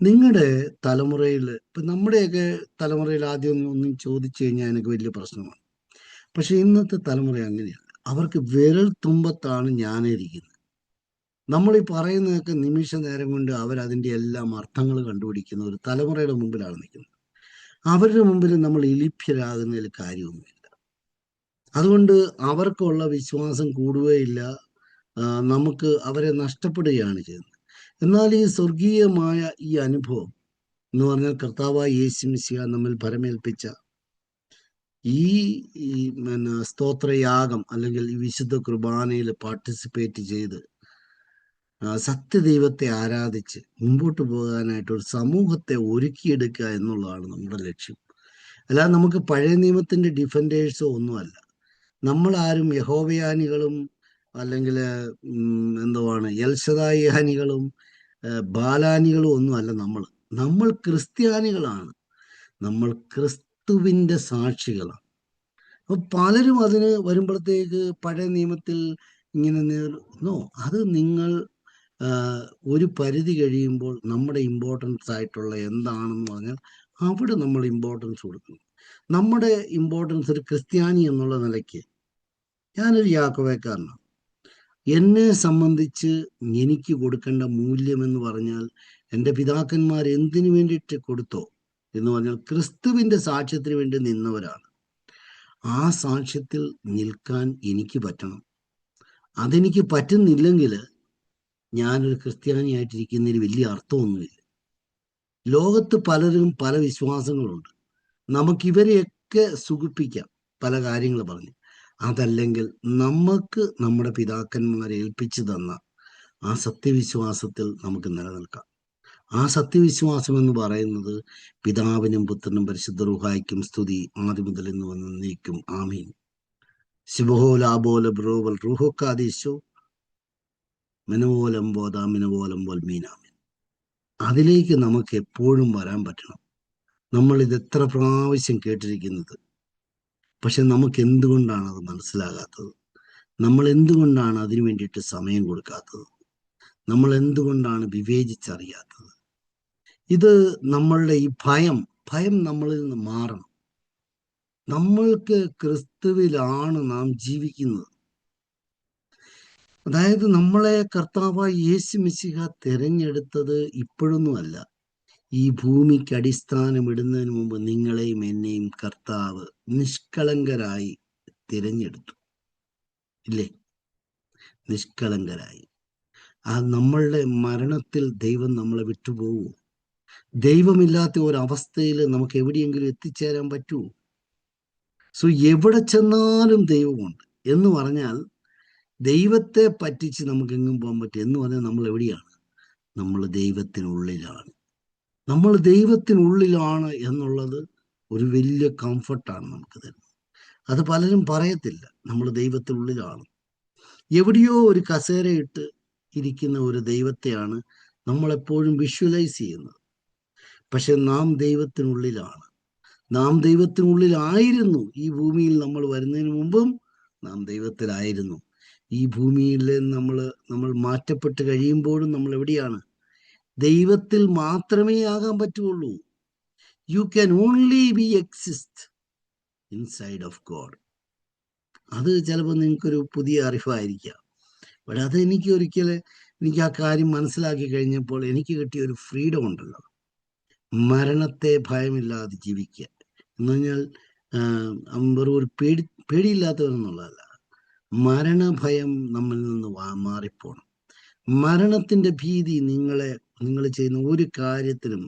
നിങ്ങളുടെ തലമുറയിൽ, ഇപ്പം നമ്മുടെയൊക്കെ തലമുറയിൽ ആദ്യം ഒന്നും ചോദിച്ചു കഴിഞ്ഞാൽ എനിക്ക് വലിയ പ്രശ്നമാണ്. പക്ഷെ ഇന്നത്തെ തലമുറ അങ്ങനെയല്ല. അവർക്ക് വിരൽ തുമ്പത്താണ് ഞാനിരിക്കുന്നത്. നമ്മൾ ഈ പറയുന്നതൊക്കെ നിമിഷ നേരം കൊണ്ട് അവരതിൻ്റെ എല്ലാം അർത്ഥങ്ങൾ കണ്ടുപിടിക്കുന്ന ഒരു തലമുറയുടെ മുമ്പിലാണ് നിൽക്കുന്നത്. അവരുടെ മുമ്പിൽ നമ്മൾ ഇലിപ്യരാകുന്നതിൽ കാര്യമൊന്നുമില്ല. അതുകൊണ്ട് അവർക്കുള്ള വിശ്വാസം കൂടുകയില്ല, നമുക്ക് അവരെ നഷ്ടപ്പെടുകയാണ് ചെയ്യുന്നത്. എന്നാൽ ഈ സ്വർഗീയമായ ഈ അനുഭവം എന്ന് പറഞ്ഞാൽ കർത്താവായ യേശു മിശിഹ നമ്മിൽ ഭരമേൽപ്പിച്ച ഈ സ്തോത്രയാഗം അല്ലെങ്കിൽ ഈ വിശുദ്ധ കുർബാനയിൽ പാർട്ടിസിപ്പേറ്റ് ചെയ്ത് സത്യദൈവത്തെ ആരാധിച്ച് മുമ്പോട്ട് പോകാനായിട്ട് ഒരു സമൂഹത്തെ ഒരുക്കിയെടുക്കുക എന്നുള്ളതാണ് നമ്മുടെ ലക്ഷ്യം. അല്ലാതെ നമുക്ക് പഴയ നിയമത്തിന്റെ ഡിഫൻഡേഴ്സോ ഒന്നുമല്ല. നമ്മളാരും യഹോവയാനികളും അല്ലെങ്കിൽ എൽഷദായിയാനികളും ബാലാനികളും ഒന്നുമല്ല. നമ്മൾ ക്രിസ്ത്യാനികളാണ്. നമ്മൾ ക്രിസ്തുവിന്റെ സാക്ഷികളാണ്. അപ്പൊ പലരും അതിന് വരുമ്പോഴത്തേക്ക് പഴയ നിയമത്തിൽ ഇങ്ങനെ അത് നിങ്ങൾ ഒരു പരിധി കഴിയുമ്പോൾ നമ്മുടെ ഇമ്പോർട്ടൻസ് ആയിട്ടുള്ള എന്താണെന്ന് പറഞ്ഞാൽ അവിടെ നമ്മൾ ഇമ്പോർട്ടൻസ് കൊടുക്കുന്നു. നമ്മുടെ ഇമ്പോർട്ടൻസ് ഒരു ക്രിസ്ത്യാനി എന്നുള്ള നിലയ്ക്ക് ഞാനൊരു യാക്കോബക്കാരനാണ്. എന്നെ സംബന്ധിച്ച് എനിക്ക് കൊടുക്കേണ്ട മൂല്യം എന്ന് പറഞ്ഞാൽ എൻ്റെ പിതാക്കന്മാർ എന്തിനു വേണ്ടിയിട്ട് കൊടുത്തോ എന്ന് പറഞ്ഞാൽ ക്രിസ്തുവിൻ്റെ സാക്ഷ്യത്തിന് വേണ്ടി നിന്നവരാണ്. ആ സാക്ഷ്യത്തിൽ നിൽക്കാൻ എനിക്ക് പറ്റണം. അതെനിക്ക് പറ്റുന്നില്ലെങ്കിൽ ഞാനൊരു ക്രിസ്ത്യാനിയായിട്ടിരിക്കുന്നതിൽ വലിയ അർത്ഥമൊന്നുമില്ല. ലോകത്ത് പലരും പല വിശ്വാസങ്ങളുണ്ട്. നമുക്കിവരെയൊക്കെ സുഖിപ്പിക്കാം പല കാര്യങ്ങൾ പറഞ്ഞ്. അതല്ലെങ്കിൽ നമുക്ക് നമ്മുടെ പിതാക്കന്മാരെ ഏൽപ്പിച്ചു തന്ന ആ സത്യവിശ്വാസത്തിൽ നമുക്ക് നിലനിൽക്കാം. ആ സത്യവിശ്വാസം എന്ന് പറയുന്നത് പിതാവിനും പുത്രനും പരിശുദ്ധ റൂഹായ്ക്കും സ്തുതി ആദ്യം മുതൽ ഇന്ന് വന്ന് നീക്കും. ആമീൻ. ശിവഹോലാബോല ബ്രോവൽ റൂഹോക്കാദീശോ മിനവോലം ബോധ മിനവോലം വൽമീനാമീൻ. അതിലേക്ക് നമുക്ക് എപ്പോഴും വരാൻ പറ്റണം. നമ്മൾ ഇത് എത്ര പ്രാവശ്യം കേട്ടിരിക്കുന്നത്, പക്ഷെ നമുക്ക് എന്തുകൊണ്ടാണ് അത് മനസ്സിലാകാത്തത്? നമ്മൾ എന്തുകൊണ്ടാണ് അതിനു വേണ്ടിയിട്ട് സമയം കൊടുക്കാത്തത്? നമ്മൾ എന്തുകൊണ്ടാണ് വിവേചിച്ചറിയാത്തത്? ഇത് നമ്മളുടെ ഈ ഭയം ഭയം നമ്മളിൽ നിന്ന് മാറണം. നമ്മൾക്ക് ക്രിസ്തുവിലാണ് നാം ജീവിക്കുന്നത്. അതായത് നമ്മളെ കർത്താവായ യേശു മിശിഹ തിരഞ്ഞെടുത്തത് ഇപ്പോഴൊന്നുമല്ല. ഈ ഭൂമിക്ക് അടിസ്ഥാനമിടുന്നതിന് മുമ്പ് നിങ്ങളെയും എന്നെയും കർത്താവ് നിഷ്കളങ്കരായി തിരഞ്ഞെടുത്തു, ഇല്ലേ? നിഷ്കളങ്കരായി. നമ്മളുടെ മരണത്തിൽ ദൈവം നമ്മളെ വിട്ടുപോകുമോ? ദൈവമില്ലാത്ത ഒരവസ്ഥയിൽ നമുക്ക് എവിടെയെങ്കിലും എത്തിച്ചേരാൻ പറ്റുമോ? സോ എവിടെ ചെന്നാലും ദൈവമുണ്ട് എന്ന് പറഞ്ഞാൽ, ദൈവത്തെ പറ്റിച്ച് നമുക്ക് എങ്ങും പോകാൻ പറ്റും എന്ന് പറഞ്ഞാൽ നമ്മൾ എവിടെയാണ്? നമ്മൾ ദൈവത്തിനുള്ളിലാണ്. നമ്മൾ ദൈവത്തിനുള്ളിലാണ് എന്നുള്ളത് ഒരു വലിയ കംഫർട്ടാണ് നമുക്ക് തരുന്നത്. അത് പലരും പറയത്തില്ല, നമ്മൾ ദൈവത്തിനുള്ളിലാണ്. എവിടെയോ ഒരു കസേരയിട്ട് ഇരിക്കുന്ന ഒരു ദൈവത്തെയാണ് നമ്മളെപ്പോഴും വിഷ്വലൈസ് ചെയ്യുന്നത്. പക്ഷെ നാം ദൈവത്തിനുള്ളിലാണ്. നാം ദൈവത്തിനുള്ളിലായിരുന്നു. ഈ ഭൂമിയിൽ നമ്മൾ വരുന്നതിന് മുമ്പും നാം ദൈവത്തിലായിരുന്നു. ഈ ഭൂമിയിൽ നമ്മൾ മാറ്റപ്പെട്ട് കഴിയുമ്പോഴും നമ്മൾ എവിടെയാണ്? ദൈവത്തിൽ മാത്രമേ ആകാൻ പറ്റുള്ളൂ. You can only B exist inside of God. അത് ചിലപ്പോൾ നിങ്ങൾക്കൊരു പുതിയ അറിവായിരിക്കാം. പക്ഷെ അത് എനിക്ക് ആ കാര്യം മനസ്സിലാക്കി കഴിഞ്ഞപ്പോൾ എനിക്ക് കിട്ടിയ ഒരു ഫ്രീഡം ഉണ്ടല്ലോ. മരണത്തെ ഭയമില്ലാതെ ജീവിക്കുക എന്ന് പറഞ്ഞാൽ വെറും ഒരു പേടിയില്ലാത്തവരെന്നുള്ളതല്ല. മരണഭയം നമ്മളിൽ നിന്ന് മാറിപ്പോണം. മരണത്തിന്റെ ഭീതി നിങ്ങൾ ചെയ്യുന്ന ഒരു കാര്യത്തിലും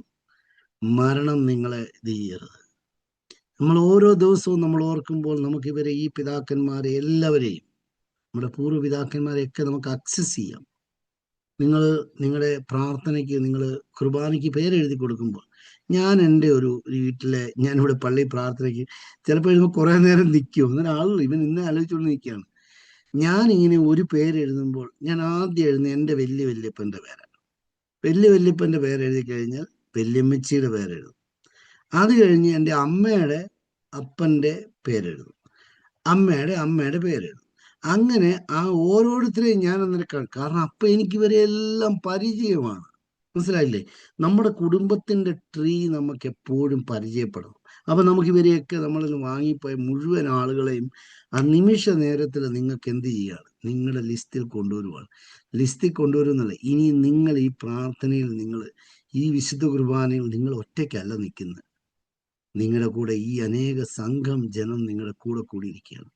മരണം നിങ്ങളെ ഇത് ചെയ്യരുത്. നമ്മൾ ഓരോ ദിവസവും നമ്മൾ ഓർക്കുമ്പോൾ നമുക്ക് ഈ പിതാക്കന്മാരെ എല്ലാവരെയും, നമ്മുടെ പൂർവ്വപിതാക്കന്മാരെയൊക്കെ നമുക്ക് അക്സസ് ചെയ്യാം. നിങ്ങളുടെ പ്രാർത്ഥനയ്ക്ക്, നിങ്ങൾ കുർബാനയ്ക്ക് പേരെഴുതി കൊടുക്കുമ്പോൾ, ഞാൻ എൻ്റെ ഒരു വീട്ടിലെ, ഞാനിവിടെ പള്ളി പ്രാർത്ഥനയ്ക്ക് ചിലപ്പോൾ എഴുതുമ്പോൾ കുറേ നേരം നിൽക്കും. അങ്ങനെ ആളുകൾ ഇവൻ ഇന്നെ ആലോചിച്ചുകൊണ്ട് നിൽക്കുകയാണ്. ഞാനിങ്ങനെ ഒരു പേരെഴുതുമ്പോൾ ഞാൻ ആദ്യം എഴുതുന്നത് എൻ്റെ വല്യപ്പൻ്റെ പേരാണ്. വല്യപ്പൻ്റെ പേരെഴുതി കഴിഞ്ഞാൽ വല്യമ്മച്ചിയുടെ പേരെഴുതും. അത് കഴിഞ്ഞ് എൻ്റെ അമ്മയുടെ അപ്പൻ്റെ പേരെഴുതും, അമ്മയുടെ പേരെഴുതും. അങ്ങനെ ആ ഓരോരുത്തരെയും ഞാൻ അന്നേരം കാരണം അപ്പം എനിക്ക് ഇവരെല്ലാം പരിചയമാണ്. മനസ്സിലായില്ലേ? നമ്മുടെ കുടുംബത്തിന്റെ ട്രീ നമുക്ക് എപ്പോഴും പരിചയപ്പെടണം. അപ്പൊ നമുക്ക് ഇവരെയൊക്കെ നമ്മളിൽ വാങ്ങിപ്പോയ മുഴുവൻ ആളുകളെയും ആ നിമിഷ നേരത്തിൽ നിങ്ങൾക്ക് എന്ത് ചെയ്യുകയാണ്? നിങ്ങളുടെ ലിസ്റ്റിൽ കൊണ്ടുവരുവാണ്. ലിസ്റ്റിൽ കൊണ്ടുവരുന്നല്ല, ഇനി നിങ്ങൾ ഈ പ്രാർത്ഥനയിൽ, ഈ വിശുദ്ധ കുർബാനയിൽ നിങ്ങൾ ഒറ്റയ്ക്കല്ല നിൽക്കുന്നത്. നിങ്ങളുടെ കൂടെ ഈ അനേക സംഘം ജനം നിങ്ങളുടെ കൂടെ കൂടിയിരിക്കുകയാണ്.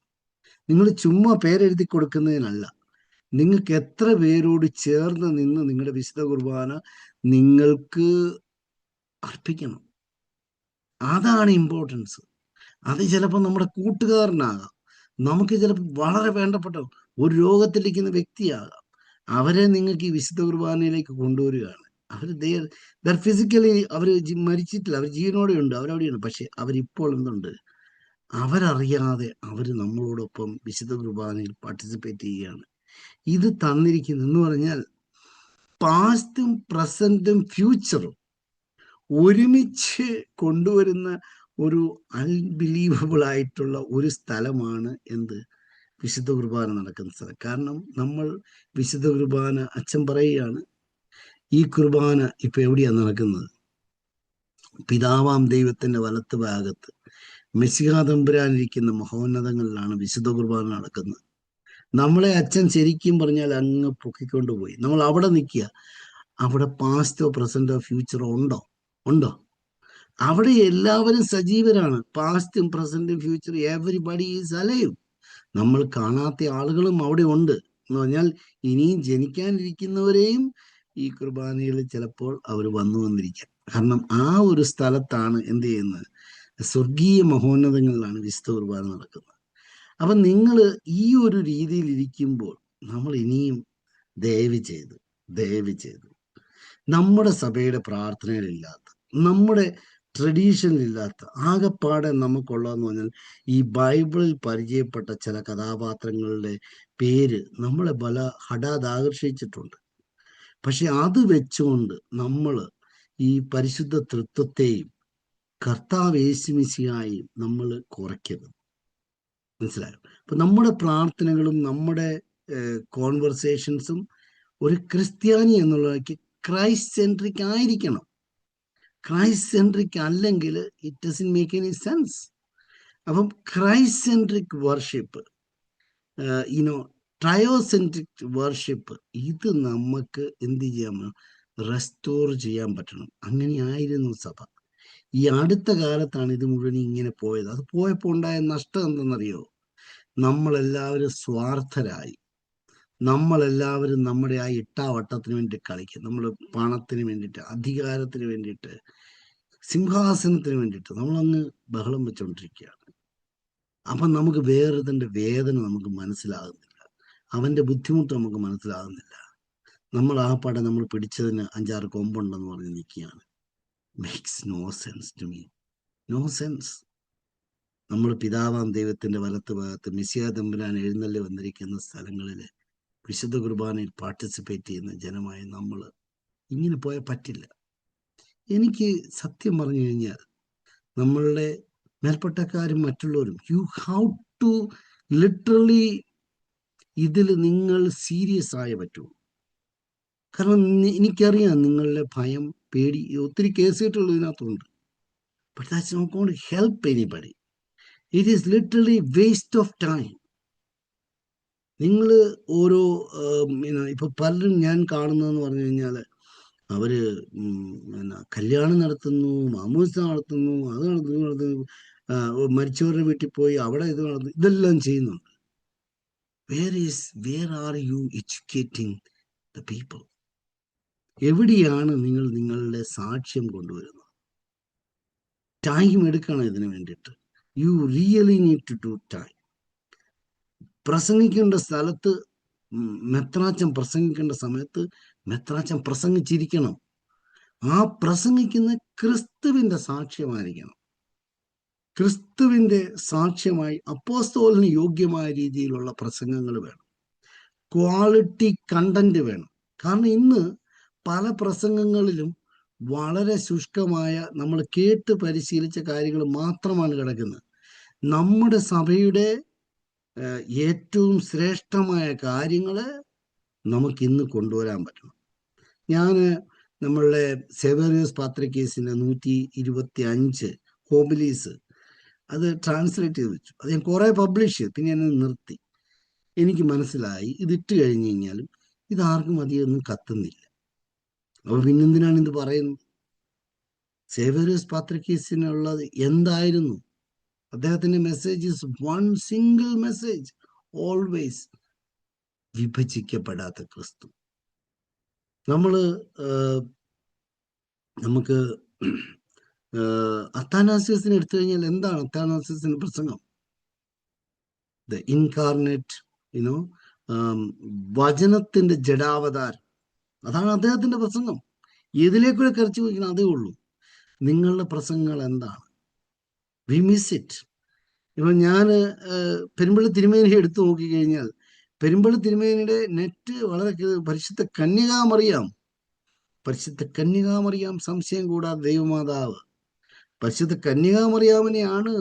നിങ്ങൾ ചുമ്മാ പേരെഴുതി കൊടുക്കുന്നതിനല്ല, നിങ്ങൾക്ക് എത്ര പേരോട് ചേർന്ന് നിന്ന് നിങ്ങളുടെ വിശുദ്ധ കുർബാന നിങ്ങൾക്ക് അർപ്പിക്കണം. അതാണ് ഇമ്പോർട്ടൻസ്. അത് ചിലപ്പോൾ നമ്മുടെ കൂട്ടുകാരനാകാം, നമുക്ക് ചിലപ്പോൾ വളരെ വേണ്ടപ്പെട്ട ഒരു രോഗത്തിലിരിക്കുന്ന വ്യക്തിയാകാം. അവരെ നിങ്ങൾക്ക് ഈ വിശുദ്ധ കുർബാനയിലേക്ക് കൊണ്ടുവരികയാണ്. അവർ ഫിസിക്കലി അവർ മരിച്ചിട്ടില്ല, അവർ ജീവനോടെ ഉണ്ട്, അവരവിടെയാണ്. പക്ഷെ അവരിപ്പോൾ എന്തുണ്ട്? അവരറിയാതെ അവർ നമ്മളോടൊപ്പം വിശുദ്ധ കുർബാനയിൽ പാർട്ടിസിപ്പേറ്റ് ചെയ്യുകയാണ്. ഇത് തന്നിരിക്കുന്നു പറഞ്ഞാൽ പാസ്റ്റും പ്രസന്റും ഫ്യൂച്ചറും ഒരുമിച്ച് കൊണ്ടുവരുന്ന ഒരു അൺബിലീവബിൾ ആയിട്ടുള്ള ഒരു സ്ഥലമാണ് വിശുദ്ധ കുർബാന നടക്കുന്ന സ്ഥലം. കാരണം നമ്മൾ വിശുദ്ധ കുർബാന, അച്ഛൻ പറയുകയാണ്, ഈ കുർബാന ഇപ്പൊ എവിടെയാണ് നടക്കുന്നത്? പിതാവാം ദൈവത്തിന്റെ വലത്ത് ഭാഗത്ത് മെസ്സിഹാ തമ്പുരാനിരിക്കുന്ന മഹോന്നതങ്ങളിലാണ് വിശുദ്ധ കുർബാന നടക്കുന്നത്. നമ്മളെ അച്ഛൻ ശരിക്കും പറഞ്ഞാൽ അങ്ങ് പൊക്കിക്കൊണ്ടുപോയി. നമ്മൾ അവിടെ നിൽക്കുക. അവിടെ പാസ്റ്റോ പ്രസന്റോ ഫ്യൂച്ചറോ ഉണ്ടോ? അവിടെ എല്ലാവരും സജീവരാണ്. പാസ്റ്റും പ്രസന്റും ഫ്യൂച്ചറും, എവരിബഡി ഈസ് അലൈവ്. നമ്മൾ കാണാത്ത ആളുകളും അവിടെ ഉണ്ട് എന്ന് പറഞ്ഞാൽ ഇനിയും ജനിക്കാനിരിക്കുന്നവരെയും ഈ കുർബാനയിൽ ചിലപ്പോൾ അവർ വന്നിരിക്കാം. കാരണം ആ ഒരു സ്ഥലത്താണ് എന്ത് ചെയ്യുന്നത്? സ്വർഗീയ മഹോന്നതങ്ങളിലാണ് വിശുദ്ധ കുർബാന നടക്കുന്നത്. അപ്പൊ നിങ്ങൾ ഈ ഒരു രീതിയിൽ ഇരിക്കുമ്പോൾ നമ്മൾ ഇനിയും ദയവ് ചെയ്ത് നമ്മുടെ സഭയുടെ പ്രാർത്ഥനയിലില്ലാത്ത, നമ്മുടെ ട്രഡീഷനിലില്ലാത്ത, ആകെപ്പാടെ നമുക്കുള്ളതെന്ന് പറഞ്ഞാൽ ഈ ബൈബിളിൽ പരിചയപ്പെട്ട ചില കഥാപാത്രങ്ങളുടെ പേര് നമ്മളെ ഹഠാത് ആകർഷിച്ചിട്ടുണ്ട്. പക്ഷെ അത് വെച്ചുകൊണ്ട് നമ്മൾ ഈ പരിശുദ്ധ തൃത്വത്തെയും കർത്താവ് യേശു മിശിഹായെയും നമ്മൾ കുറയ്ക്കരുത്. മനസ്സിലായോ? അപ്പൊ നമ്മുടെ പ്രാർത്ഥനകളും നമ്മുടെ കോൺവെർസേഷൻസും ഒരു ക്രിസ്ത്യാനി എന്നുള്ളതിലേക്ക് ക്രൈസ്റ്റ് സെൻട്രിക് ആയിരിക്കണം. ക്രൈസ്റ്റ് സെൻട്രിക് അല്ലെങ്കിൽ it doesn't make any sense. അപ്പം Christ centric worship, you know triocentric worship, ഇത് നമുക്ക് എന്ത് ചെയ്യാൻ, റെസ്റ്റോർ ചെയ്യാൻ പറ്റണം. അങ്ങനെയായിരുന്നു സഭ. ഈ അടുത്ത കാലത്താണ് ഇത് മുഴുവൻ ഇങ്ങനെ പോയത്. അത് പോയപ്പോൾ ഉണ്ടായ നഷ്ടം എന്തെന്നറിയോ? നമ്മളെല്ലാവരും സ്വാർത്ഥരായി. നമ്മളെല്ലാവരും നമ്മുടെ ആ ഇട്ടാവട്ടത്തിന് വേണ്ടി കളിക്കും. നമ്മൾ പണത്തിന് വേണ്ടിയിട്ട്, അധികാരത്തിന് വേണ്ടിയിട്ട്, സിംഹാസനത്തിന് വേണ്ടിയിട്ട് നമ്മളങ്ങ് ബഹളം വെച്ചുകൊണ്ടിരിക്കുകയാണ്. അപ്പം നമുക്ക് വേറൊരുത്തൻ്റെ വേദന നമുക്ക് മനസ്സിലാകുന്നില്ല, അവൻ്റെ ബുദ്ധിമുട്ട് നമുക്ക് മനസ്സിലാകുന്നില്ല. നമ്മൾ ആ പടം നമ്മൾ പിടിച്ചതിന് 5-6 കൊമ്പുണ്ടെന്ന് പറഞ്ഞ് നിൽക്കുകയാണ്. Makes no sense to me, no sense. നമ്മൾ പിതാവാം ദൈവത്തിൻ്റെ വലത്ത് ഭാഗത്ത് മിശിഹാ തമ്പുരാൻ എഴുന്നള്ളി വന്നിരിക്കുന്ന സ്ഥലങ്ങളിൽ വിശുദ്ധ കുർബാനയിൽ പാർട്ടിസിപ്പേറ്റ് ചെയ്യുന്ന ജനമായി നമ്മൾ ഇങ്ങനെ പോയാൽ പറ്റില്ല. എനിക്ക് സത്യം പറഞ്ഞു കഴിഞ്ഞാൽ നമ്മളുടെ മേൽപ്പട്ടക്കാരും മറ്റുള്ളവരും, യു ഹാവ് ടു ലിറ്ററലി ഇതിൽ നിങ്ങൾ സീരിയസ് ആയേ പറ്റൂ. കാരണം എനിക്കറിയാം നിങ്ങളുടെ ഭയം, പേടി, ഒത്തിരി കേസ് കേട്ടുള്ള ഇതിനകത്തുണ്ട്. But that's not going to help anybody. It is literally waste of time. നിങ്ങൾ ഓരോ ഇപ്പൊ പലരും ഞാൻ കാണുന്നതെന്ന് പറഞ്ഞു കഴിഞ്ഞാൽ അവര് കല്യാണം നടത്തുന്നു, മാമൂസ നടത്തുന്നു, അത് നടത്തുന്നു, മരിച്ചവരുടെ വീട്ടിൽ പോയി അവിടെ ഇത് നടത്തുന്നു, ഇതെല്ലാം ചെയ്യുന്നുണ്ട്. Where are you educating the people? എവിടെയാണ് നിങ്ങൾ നിങ്ങളുടെ സാക്ഷ്യം കൊണ്ടുവരുന്നത്? ടൈം എടുക്കണം ഇതിനു വേണ്ടിയിട്ട്. You really need to do time. പ്രസംഗിക്കേണ്ട സ്ഥലത്ത് മെത്രാച്ചൻ പ്രസംഗിക്കേണ്ട സമയത്ത് മെത്രാച്ചൻ പ്രസംഗിച്ചിരിക്കണം. ആ പ്രസംഗിക്കുന്ന ക്രിസ്തുവിന്റെ സാക്ഷ്യമായിരിക്കണം. ക്രിസ്തുവിന്റെ സാക്ഷ്യമായി അപ്പോസ്തലന് യോഗ്യമായ രീതിയിലുള്ള പ്രസംഗങ്ങൾ വേണം. ക്വാളിറ്റി കണ്ടന്റ് വേണം. കാരണം ഇന്ന് പല പ്രസംഗങ്ങളിലും വളരെ ശുഷ്കമായ, നമ്മൾ കേട്ട് പരിശീലിച്ച കാര്യങ്ങൾ മാത്രമാണ് കിടക്കുന്നത്. നമ്മുടെ സഭയുടെ ഏറ്റവും ശ്രേഷ്ഠമായ കാര്യങ്ങൾ നമുക്കിന്ന് കൊണ്ടുവരാൻ പറ്റണം. ഞാൻ നമ്മളുടെ സേവേറിയോസ് പാത്രിക്കേസിൻ്റെ 125 ഹോമിലീസ് അത് ട്രാൻസ്ലേറ്റ് ചെയ്ത് വെച്ചു. അത് ഞാൻ കുറേ പബ്ലിഷ് ചെയ്തു, പിന്നെ ഞാൻ നിർത്തി. എനിക്ക് മനസ്സിലായി ഇതിട്ട് കഴിഞ്ഞ് കഴിഞ്ഞാലും ഇതാർക്കും അധികമൊന്നും കത്തുന്നില്ല. അപ്പോൾ പിന്നെന്തിനാണ് ഇത് പറയുന്നത്? സേവേറിയോസ് പാത്രിക്കേസിനുള്ളത് എന്തായിരുന്നു? അദ്ദേഹത്തിന്റെ message is one single message, always വിഭജിക്കപ്പെടാത്ത ക്രിസ്തു. നമുക്ക് അത്താനാസിയസിനെ എടുത്തു കഴിഞ്ഞാൽ എന്താണ് അത്താനാസിയസിന്റെ പ്രസംഗം? ദ ഇൻകാർണേറ്റ്, വചനത്തിന്റെ ജഡാവതാരം, അതാണ് അദ്ദേഹത്തിന്റെ പ്രസംഗം. ഏതിലേക്കൂടെ കരച്ചു വയ്ക്കണം, അതേ ഉള്ളൂ. നിങ്ങളുടെ പ്രസംഗങ്ങൾ എന്താണ്? We miss it. ഇപ്പൊ ഞാൻ പെരുമ്പള്ളി തിരുമേനി എടുത്തു നോക്കിക്കഴിഞ്ഞാൽ പെരുമ്പള്ളി തിരുമേനിയുടെ നെറ്റ് വളരെ പരിശുദ്ധ കന്യകാമറിയാം സംശയം കൂടാതെ ദൈവമാതാവ്. പരിശുദ്ധ കന്യകാമറിയാമിനെയാണ്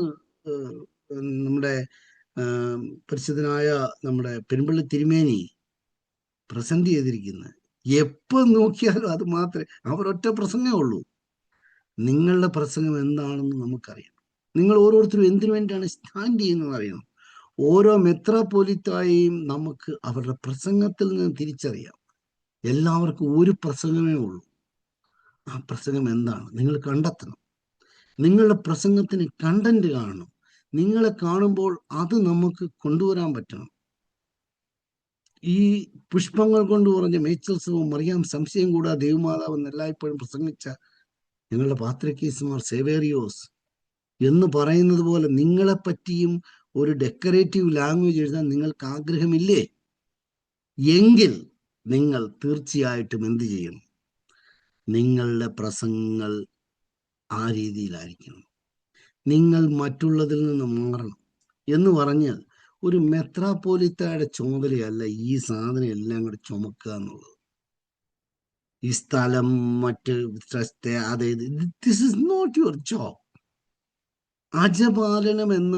നമ്മുടെ പരിശുദ്ധനായ നമ്മുടെ പെരുമ്പള്ളി തിരുമേനി പ്രസന്റ് ചെയ്തിരിക്കുന്നത്. എപ്പോൾ നോക്കിയാലും അത് മാത്രമേ, അവരൊറ്റ പ്രസംഗമേ ഉള്ളൂ. നിങ്ങളുടെ പ്രസംഗം എന്താണെന്ന് നമുക്കറിയാം. നിങ്ങൾ ഓരോരുത്തരും എന്തിനു വേണ്ടിയാണ് സ്റ്റാൻഡ് ചെയ്യുന്നത് അറിയണം. ഓരോ മെത്രാപ്പൊലീത്തായെയും നമുക്ക് അവരുടെ പ്രസംഗത്തിൽ നിന്ന് തിരിച്ചറിയാം. എല്ലാവർക്കും ഒരു പ്രസംഗമേ ഉള്ളൂ. ആ പ്രസംഗം എന്താണ് നിങ്ങൾ കണ്ടെത്തണം. നിങ്ങളുടെ പ്രസംഗത്തിന് കണ്ടന്റ് കാണണം. നിങ്ങളെ കാണുമ്പോൾ അത് നമുക്ക് കൊണ്ടുവരാൻ പറ്റണം. ഈ പുഷ്പങ്ങൾ കൊണ്ട് പറഞ്ഞ മേച്ചൽസവും മറിയാം സംശയം കൂടാതെ ദൈവമാതാവ് എല്ലായ്പ്പോഴും പ്രസംഗിച്ച ഞങ്ങളുടെ പാത്രികീസ്മാർ സേവേറിയോസ് എന്ന് പറയുന്നത് പോലെ നിങ്ങളെപ്പറ്റിയും ഒരു ഡെക്കറേറ്റീവ് ലാംഗ്വേജ് എഴുതാൻ നിങ്ങൾക്ക് ആഗ്രഹമില്ലേ? എങ്കിൽ നിങ്ങൾ തീർച്ചയായിട്ടും എന്ത് ചെയ്യണം? നിങ്ങളുടെ പ്രസംഗങ്ങൾ ആ രീതിയിലായിരിക്കണം. നിങ്ങൾ മറ്റുള്ളതിൽ നിന്ന് മാറണം. എന്ന് പറഞ്ഞാൽ ഒരു മെത്രാപ്പോലിത്തയുടെ ചുമതലയല്ല ഈ സാധനം എല്ലാം കൂടെ ചുമക്കുക എന്നുള്ളത്. ഈ സ്ഥലം, മറ്റ് അതായത് this is not your job. അജപാലനം എന്ന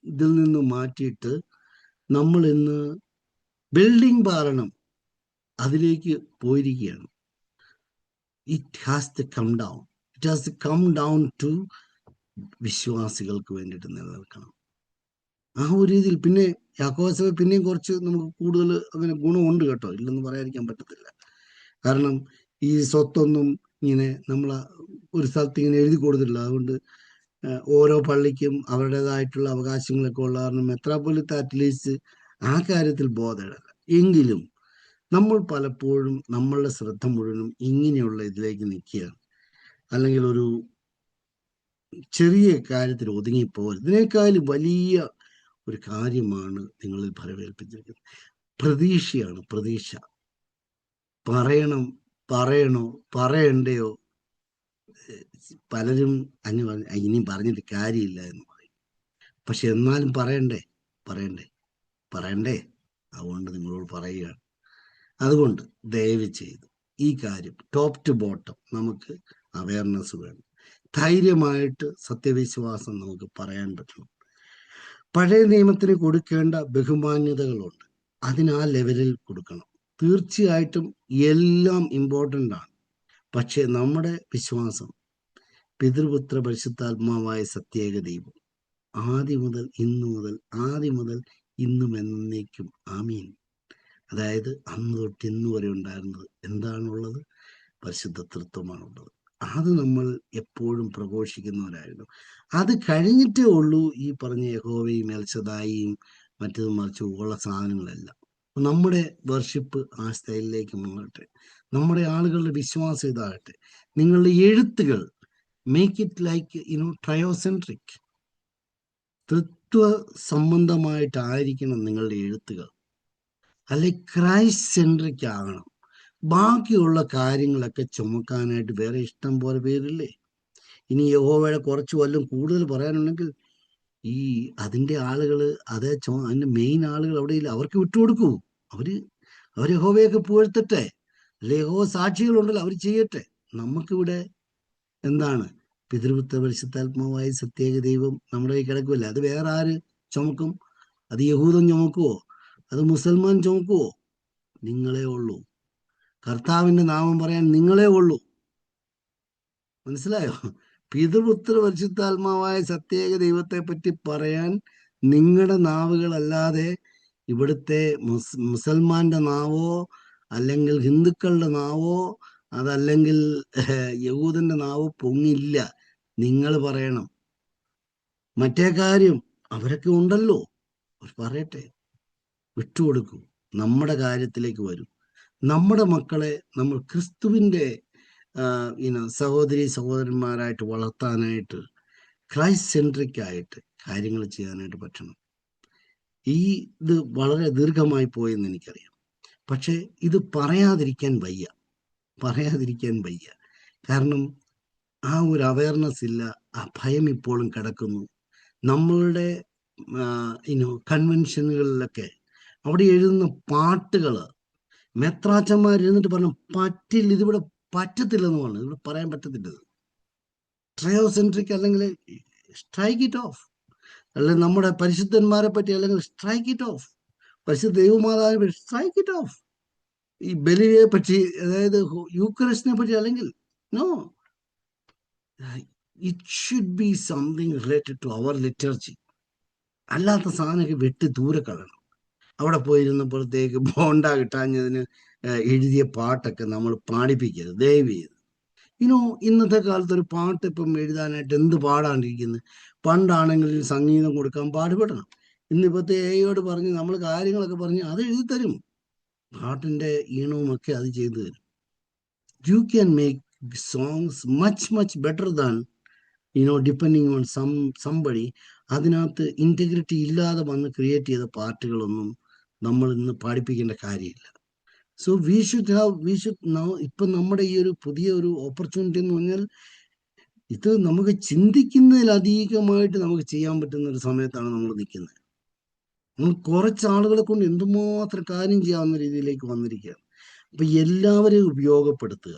ഇതിൽ നിന്ന് മാറ്റിയിട്ട് നമ്മൾ ഇന്ന് ബിൽഡിംഗ് പാലനം അതിലേക്ക് പോയിരിക്കുകയാണ്. It has to come down. It has come down to വിശ്വാസികൾക്ക് വേണ്ടിയിട്ട് നിലനിൽക്കണം. ആ ഒരു രീതിയിൽ പിന്നെ യാക്കോബ പിന്നെയും കുറച്ച് നമുക്ക് കൂടുതൽ അങ്ങനെ ഗുണമുണ്ട് കേട്ടോ, ഇല്ലെന്ന് പറയാതിരിക്കാൻ പറ്റത്തില്ല. കാരണം ഈ സ്വത്തൊന്നും ഇങ്ങനെ നമ്മൾ ഒരു സ്ഥലത്ത് ഇങ്ങനെ എഴുതി കൊടുത്തിട്ടില്ല. അതുകൊണ്ട് ഓരോ പള്ളിക്കും അവരുടേതായിട്ടുള്ള അവകാശങ്ങളൊക്കെ ഉള്ള കാരണം മെത്രാപ്പൊലീത്ത അറ്റ്ലീസ്റ്റ് ആ കാര്യത്തിൽ ബോധേടല്ല. എങ്കിലും നമ്മൾ പലപ്പോഴും നമ്മളുടെ ശ്രദ്ധ മുഴുവനും ഇങ്ങനെയുള്ള ഇതിലേക്ക് നിൽക്കുകയാണ്. അല്ലെങ്കിൽ ഒരു ചെറിയ കാര്യത്തിൽ ഒതുങ്ങിപ്പോകരുത്. ഇതിനേക്കാളും വലിയ ഒരു കാര്യമാണ് നിങ്ങളിൽ ഫലമേൽപ്പിച്ചിരിക്കുന്നത്. പ്രതീക്ഷയാണ്. പ്രതീക്ഷ. പറയണോ പറയണ്ടയോ? പലരും അങ്ങ് ഇനിയും പറഞ്ഞിട്ട് കാര്യമില്ല എന്ന് പറയും. പക്ഷെ എന്നാലും പറയണ്ടേ പറയണ്ടേ. അതുകൊണ്ട് നിങ്ങളോട് പറയുകയാണ്. അതുകൊണ്ട് ദയവ് ചെയ്ത് ഈ കാര്യം ടോപ്പ് ടു ബോട്ടം നമുക്ക് അവയർനെസ് വേണം. ധൈര്യമായിട്ട് സത്യവിശ്വാസം നമുക്ക് പറയാൻ പറ്റണം. പഴയ നിയമത്തിന് കൊടുക്കേണ്ട ബഹുമാന്യതകളുണ്ട്, അതിന് ആ ലെവലിൽ കൊടുക്കണം. തീർച്ചയായിട്ടും എല്ലാം ഇമ്പോർട്ടൻ്റ് ആണ്. പക്ഷെ നമ്മുടെ വിശ്വാസം പിതൃപുത്ര പരിശുദ്ധാത്മാവായ സത്യേക ദൈവം ആദ്യം മുതൽ ഇന്നും എന്നേക്കും ആമീൻ. അതായത് അന്ന് തൊട്ട് ഇന്ന് വരെ ഉണ്ടായിരുന്നത് എന്താണുള്ളത്? പരിശുദ്ധ തൃത്വമാണുള്ളത്. അത് നമ്മൾ എപ്പോഴും പ്രഘോഷിക്കുന്നവരായിരുന്നു. അത് കഴിഞ്ഞിട്ടേ ഉള്ളൂ ഈ പറഞ്ഞ യഹോവയും എൽശദായിയും മറ്റതും മറിച്ചും ഉള്ള സാധനങ്ങളെല്ലാം. നമ്മുടെ വർഷിപ്പ് ആ സ്റ്റൈലിലേക്ക് മാറട്ടെ. നമ്മുടെ ആളുകളുടെ വിശ്വാസം ഇതാകട്ടെ. നിങ്ങളുടെ എഴുത്തുകൾ മേക്ക് ഇറ്റ് ലൈക്ക് ട്രയോസെൻട്രിക്, തൃത്വ സംബന്ധമായിട്ടായിരിക്കണം നിങ്ങളുടെ എഴുത്തുകൾ. അല്ലെ ക്രൈസ്റ്റ് സെൻട്രിക് ആകണം. ബാക്കിയുള്ള കാര്യങ്ങളൊക്കെ ചുമക്കാനായിട്ട് വേറെ ഇഷ്ടം പോലെ പേരില്ലേ. ഇനി യഹോവയുടെ കുറച്ച് വല്ലതും കൂടുതൽ പറയാനുണ്ടെങ്കിൽ ഈ അതിൻ്റെ ആളുകൾ അതിൻ്റെ മെയിൻ ആളുകൾ അവിടെ ഇല്ല, അവർക്ക് വിട്ടുകൊടുക്കൂ. അവർ യഹോവയൊക്കെ പുകഴ്ത്തട്ടെ. അല്ലെ യഹോവ സാക്ഷികളുണ്ടല്ലോ, അവർ ചെയ്യട്ടെ. നമുക്കിവിടെ എന്താണ്? പിതൃപുത്ര പരിശുദ്ധാത്മാവായ സത്യേക ദൈവം നമ്മുടെ കൈ കിടക്കുമല്ല. അത് വേറെ ആര് ചുമക്കും? അത് യഹൂദൻ ചുമക്കുവോ? അത് മുസൽമാൻ ചുമക്കുവോ? നിങ്ങളേ ഉള്ളൂ. കർത്താവിന്റെ നാമം പറയാൻ നിങ്ങളേ ഉള്ളൂ. മനസ്സിലായോ? പിതൃപുത്ര പരിശുദ്ധാത്മാവായ സത്യേക ദൈവത്തെ പറ്റി പറയാൻ നിങ്ങളുടെ നാവുകളല്ലാതെ ഇവിടുത്തെ മുസൽമാന്റെ നാവോ അല്ലെങ്കിൽ ഹിന്ദുക്കളുടെ നാവോ അതല്ലെങ്കിൽ യഹൂദന്റെ നാവോ പൊങ്ങില്ല. നിങ്ങൾ പറയണം. മറ്റേ കാര്യം അവരൊക്കെ ഉണ്ടല്ലോ, അവർ പറയട്ടെ, വിട്ടുകൊടുക്കൂ. നമ്മുടെ കാര്യത്തിലേക്ക് വരും. നമ്മുടെ മക്കളെ നമ്മൾ ക്രിസ്തുവിൻ്റെ സഹോദരി സഹോദരന്മാരായിട്ട് വളർത്താനായിട്ട് ക്രൈസ്റ്റ് സെൻട്രിക് ആയിട്ട് കാര്യങ്ങൾ ചെയ്യാനായിട്ട് പറ്റണം. ഇത് വളരെ ദീർഘമായി പോയെന്ന് എനിക്കറിയാം. പക്ഷേ ഇത് പറയാതിരിക്കാൻ വയ്യ. കാരണം ആ ഒരു അവയർനെസ് ഇല്ല. ആ ഭയം ഇപ്പോഴും കിടക്കുന്നു. നമ്മളുടെ കൺവെൻഷനുകളിലൊക്കെ അവിടെ എഴുതുന്ന പാട്ടുകൾ മെത്രാച്ചന്മാർ ഇരുന്നിട്ട് പറഞ്ഞു പറ്റില്ല, ഇതിവിടെ പറ്റത്തില്ലെന്ന് പറഞ്ഞു. ഇവിടെ പറയാൻ പറ്റത്തില്ല. ട്രയോസെൻട്രിക് അല്ലെങ്കിൽ സ്ട്രൈക്ക് ഇറ്റ് ഓഫ്. അല്ലെങ്കിൽ നമ്മുടെ പരിശുദ്ധന്മാരെ പറ്റി അല്ലെങ്കിൽ സ്ട്രൈക്ക് ഇറ്റ് ഓഫ്. പരിശുദ്ധ ദൈവമാതാവിനെ പറ്റി സ്ട്രൈക്ക് ഇറ്റ് ഓഫ്. ഈ ബലിയെ പറ്റി, അതായത് യൂക്കറിസ്റ്റിനെ പറ്റി അല്ലെങ്കിൽ no, it should be something related to our liturgy. അല്ലാത്ത സാധനമൊക്കെ വെട്ടി ദൂരെ കളയണം. അവിടെ പോയിരുന്നപ്പോഴത്തേക്ക് ബോണ്ട കിട്ടാഞ്ഞതിന് എഴുതിയ പാട്ടൊക്കെ നമ്മൾ പാടിപ്പിക്കരുത് ദയവ് ചെയ്ത്. ഇന്നത്തെ കാലത്ത് ഒരു പാട്ട് ഇപ്പം എഴുതാനായിട്ട് എന്ത് പാടാണ്ടിരിക്കുന്നത്. പണ്ടാണെങ്കിൽ സംഗീതം കൊടുക്കാൻ പാടുപെടണം. ഇന്നിപ്പോഴത്തെ എയോട് പറഞ്ഞ് നമ്മൾ കാര്യങ്ങളൊക്കെ പറഞ്ഞ് അത് എഴുതി തരും. പാട്ടിൻ്റെ ഈണവും ഒക്കെ അത് ചെയ്തു തരും. You can make songs much better than depending on somebody. അതിനകത്ത് ഇൻറ്റഗ്രിറ്റി ഇല്ലാതെ വന്ന് ക്രിയേറ്റ് ചെയ്ത പാട്ടുകളൊന്നും നമ്മൾ ഇന്ന് പാടിപ്പിക്കേണ്ട കാര്യമില്ല. സോ വി ഷുഡ് ഇപ്പം നമ്മുടെ ഈ ഒരു പുതിയ ഒരു ഓപ്പർച്യൂണിറ്റി എന്ന് പറഞ്ഞാൽ ഇത് നമുക്ക് ചിന്തിക്കുന്നതിലധികമായിട്ട് നമുക്ക് ചെയ്യാൻ പറ്റുന്ന ഒരു സമയത്താണ് നമ്മൾ നിൽക്കുന്നത്. നമ്മൾ കുറച്ച് ആളുകളെ കൊണ്ട് എന്തുമാത്രം കാര്യം ചെയ്യാവുന്ന രീതിയിലേക്ക് വന്നിരിക്കുകയാണ്. അപ്പൊ എല്ലാവരെയും ഉപയോഗപ്പെടുത്തുക,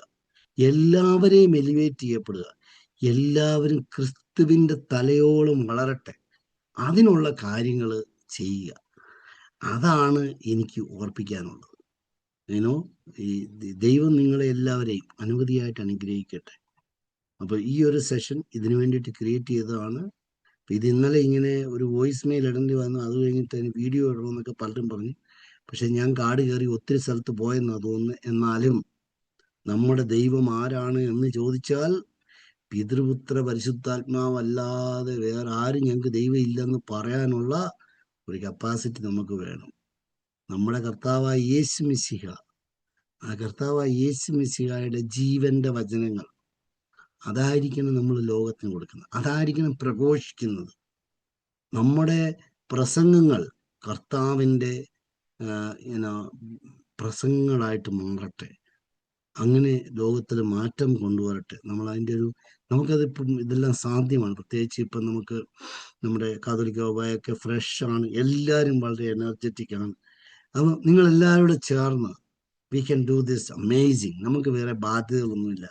എല്ലാവരെയും എലിവേറ്റ് ചെയ്യപ്പെടുക, എല്ലാവരും ക്രിസ്തുവിൻ്റെ തലയോളം വളരട്ടെ, അതിനുള്ള കാര്യങ്ങൾ ചെയ്യുക. അതാണ് എനിക്ക് ഓർപ്പിക്കാനുള്ളത്. ഈ ദൈവം നിങ്ങളെ എല്ലാവരെയും അനവധിയായിട്ട് അനുഗ്രഹിക്കട്ടെ. അപ്പോൾ ഈ ഒരു സെഷൻ ഇതിനു വേണ്ടിയിട്ട് ക്രിയേറ്റ് ചെയ്തതാണ്. ഇത് ഇന്നലെ ഇങ്ങനെ ഒരു വോയിസ് മെയിൽ ഇടേണ്ടി വന്നു, അത് കഴിഞ്ഞിട്ട് അതിന് വീഡിയോ ഇടണമെന്നൊക്കെ പലരും പറഞ്ഞു. പക്ഷെ ഞാൻ കാട് കയറി ഒത്തിരി സ്ഥലത്ത് പോയെന്നാണ് തോന്നുന്നത്. എന്നാലും നമ്മുടെ ദൈവം ആരാണ് എന്ന് ചോദിച്ചാൽ പിതൃപുത്ര പരിശുദ്ധാത്മാവല്ലാതെ വേറെ ആരും ഞങ്ങൾക്ക് ദൈവം ഇല്ലെന്ന് പറയാനുള്ള ഒരു കപ്പാസിറ്റി നമുക്ക് വേണം. നമ്മുടെ കർത്താവായ യേശു മിശിഹ, ആ കർത്താവായ യേശു മിശിഹായുടെ ജീവന്റെ വചനങ്ങൾ, അതായിരിക്കണം നമ്മൾ ലോകത്തിന് കൊടുക്കുന്നത്, അതായിരിക്കണം പ്രഘോഷിക്കുന്നത്. നമ്മുടെ പ്രസംഗങ്ങൾ കർത്താവിൻ്റെ പ്രസംഗങ്ങളായിട്ട് മാറട്ടെ. അങ്ങനെ ലോകത്തിൽ മാറ്റം കൊണ്ടുവരട്ടെ. നമ്മൾ അതിൻ്റെ നമുക്കതിപ്പം ഇതെല്ലാം സാധ്യമാണ്. പ്രത്യേകിച്ച് ഇപ്പം നമുക്ക് നമ്മുടെ കാതോലിക്ക ബാബയൊക്കെ ഫ്രഷാണ്, എല്ലാവരും വളരെ എനർജറ്റിക് ആണ്. അപ്പം നിങ്ങളെല്ലാവരും കൂടെ ചേർന്ന് we can do this amazing. നമുക്ക് വേറെ ബാധ്യതകളൊന്നുമില്ല.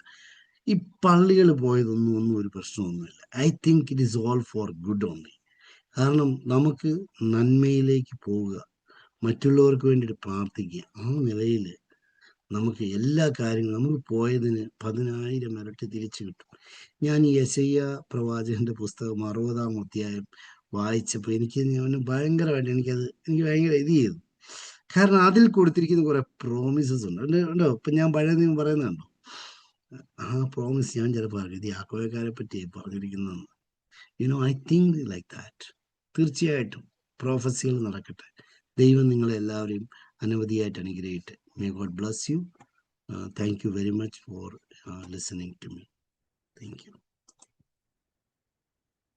ഈ പള്ളികൾ പോയതൊന്നും ഒരു പ്രശ്നമൊന്നുമില്ല. I think it is all for good only. കാരണം നമുക്ക് നന്മയിലേക്ക് പോവുക, മറ്റുള്ളവർക്ക് വേണ്ടിയിട്ട് പ്രാർത്ഥിക്കുക. ആ നിലയിൽ നമുക്ക് എല്ലാ കാര്യങ്ങളും നമുക്ക് പോയതിന് 10,000 ഇരട്ടി തിരിച്ചു കിട്ടും. ഞാൻ ഈ യെശയ്യാ പ്രവാചകന്റെ പുസ്തകം 60-ാം അധ്യായം വായിച്ചപ്പോൾ എനിക്ക് ഭയങ്കരമായിട്ട് എനിക്ക് ഭയങ്കര ഇത് ചെയ്തു. കാരണം അതിൽ കൊടുത്തിരിക്കുന്ന കുറെ പ്രോമിസസ് ഉണ്ട് ഉണ്ടോ. ഇപ്പം ഞാൻ പഴയ നിയമം പറയുന്നുണ്ടോ, ആ പ്രോമിസ് ഞാൻ ചിലപ്പോൾ ഇത് യാക്കോബക്കാരെ പറ്റി പറഞ്ഞിരിക്കുന്നതെന്ന്. I think like that. തീർച്ചയായിട്ടും പ്രോഫസികൾ നടക്കട്ടെ. ദൈവം നിങ്ങളെ എല്ലാവരെയും അനവധിയായിട്ട് അനുഗ്രഹിക്കട്ടെ. May God bless you. Thank you very much for listening to me. Thank you.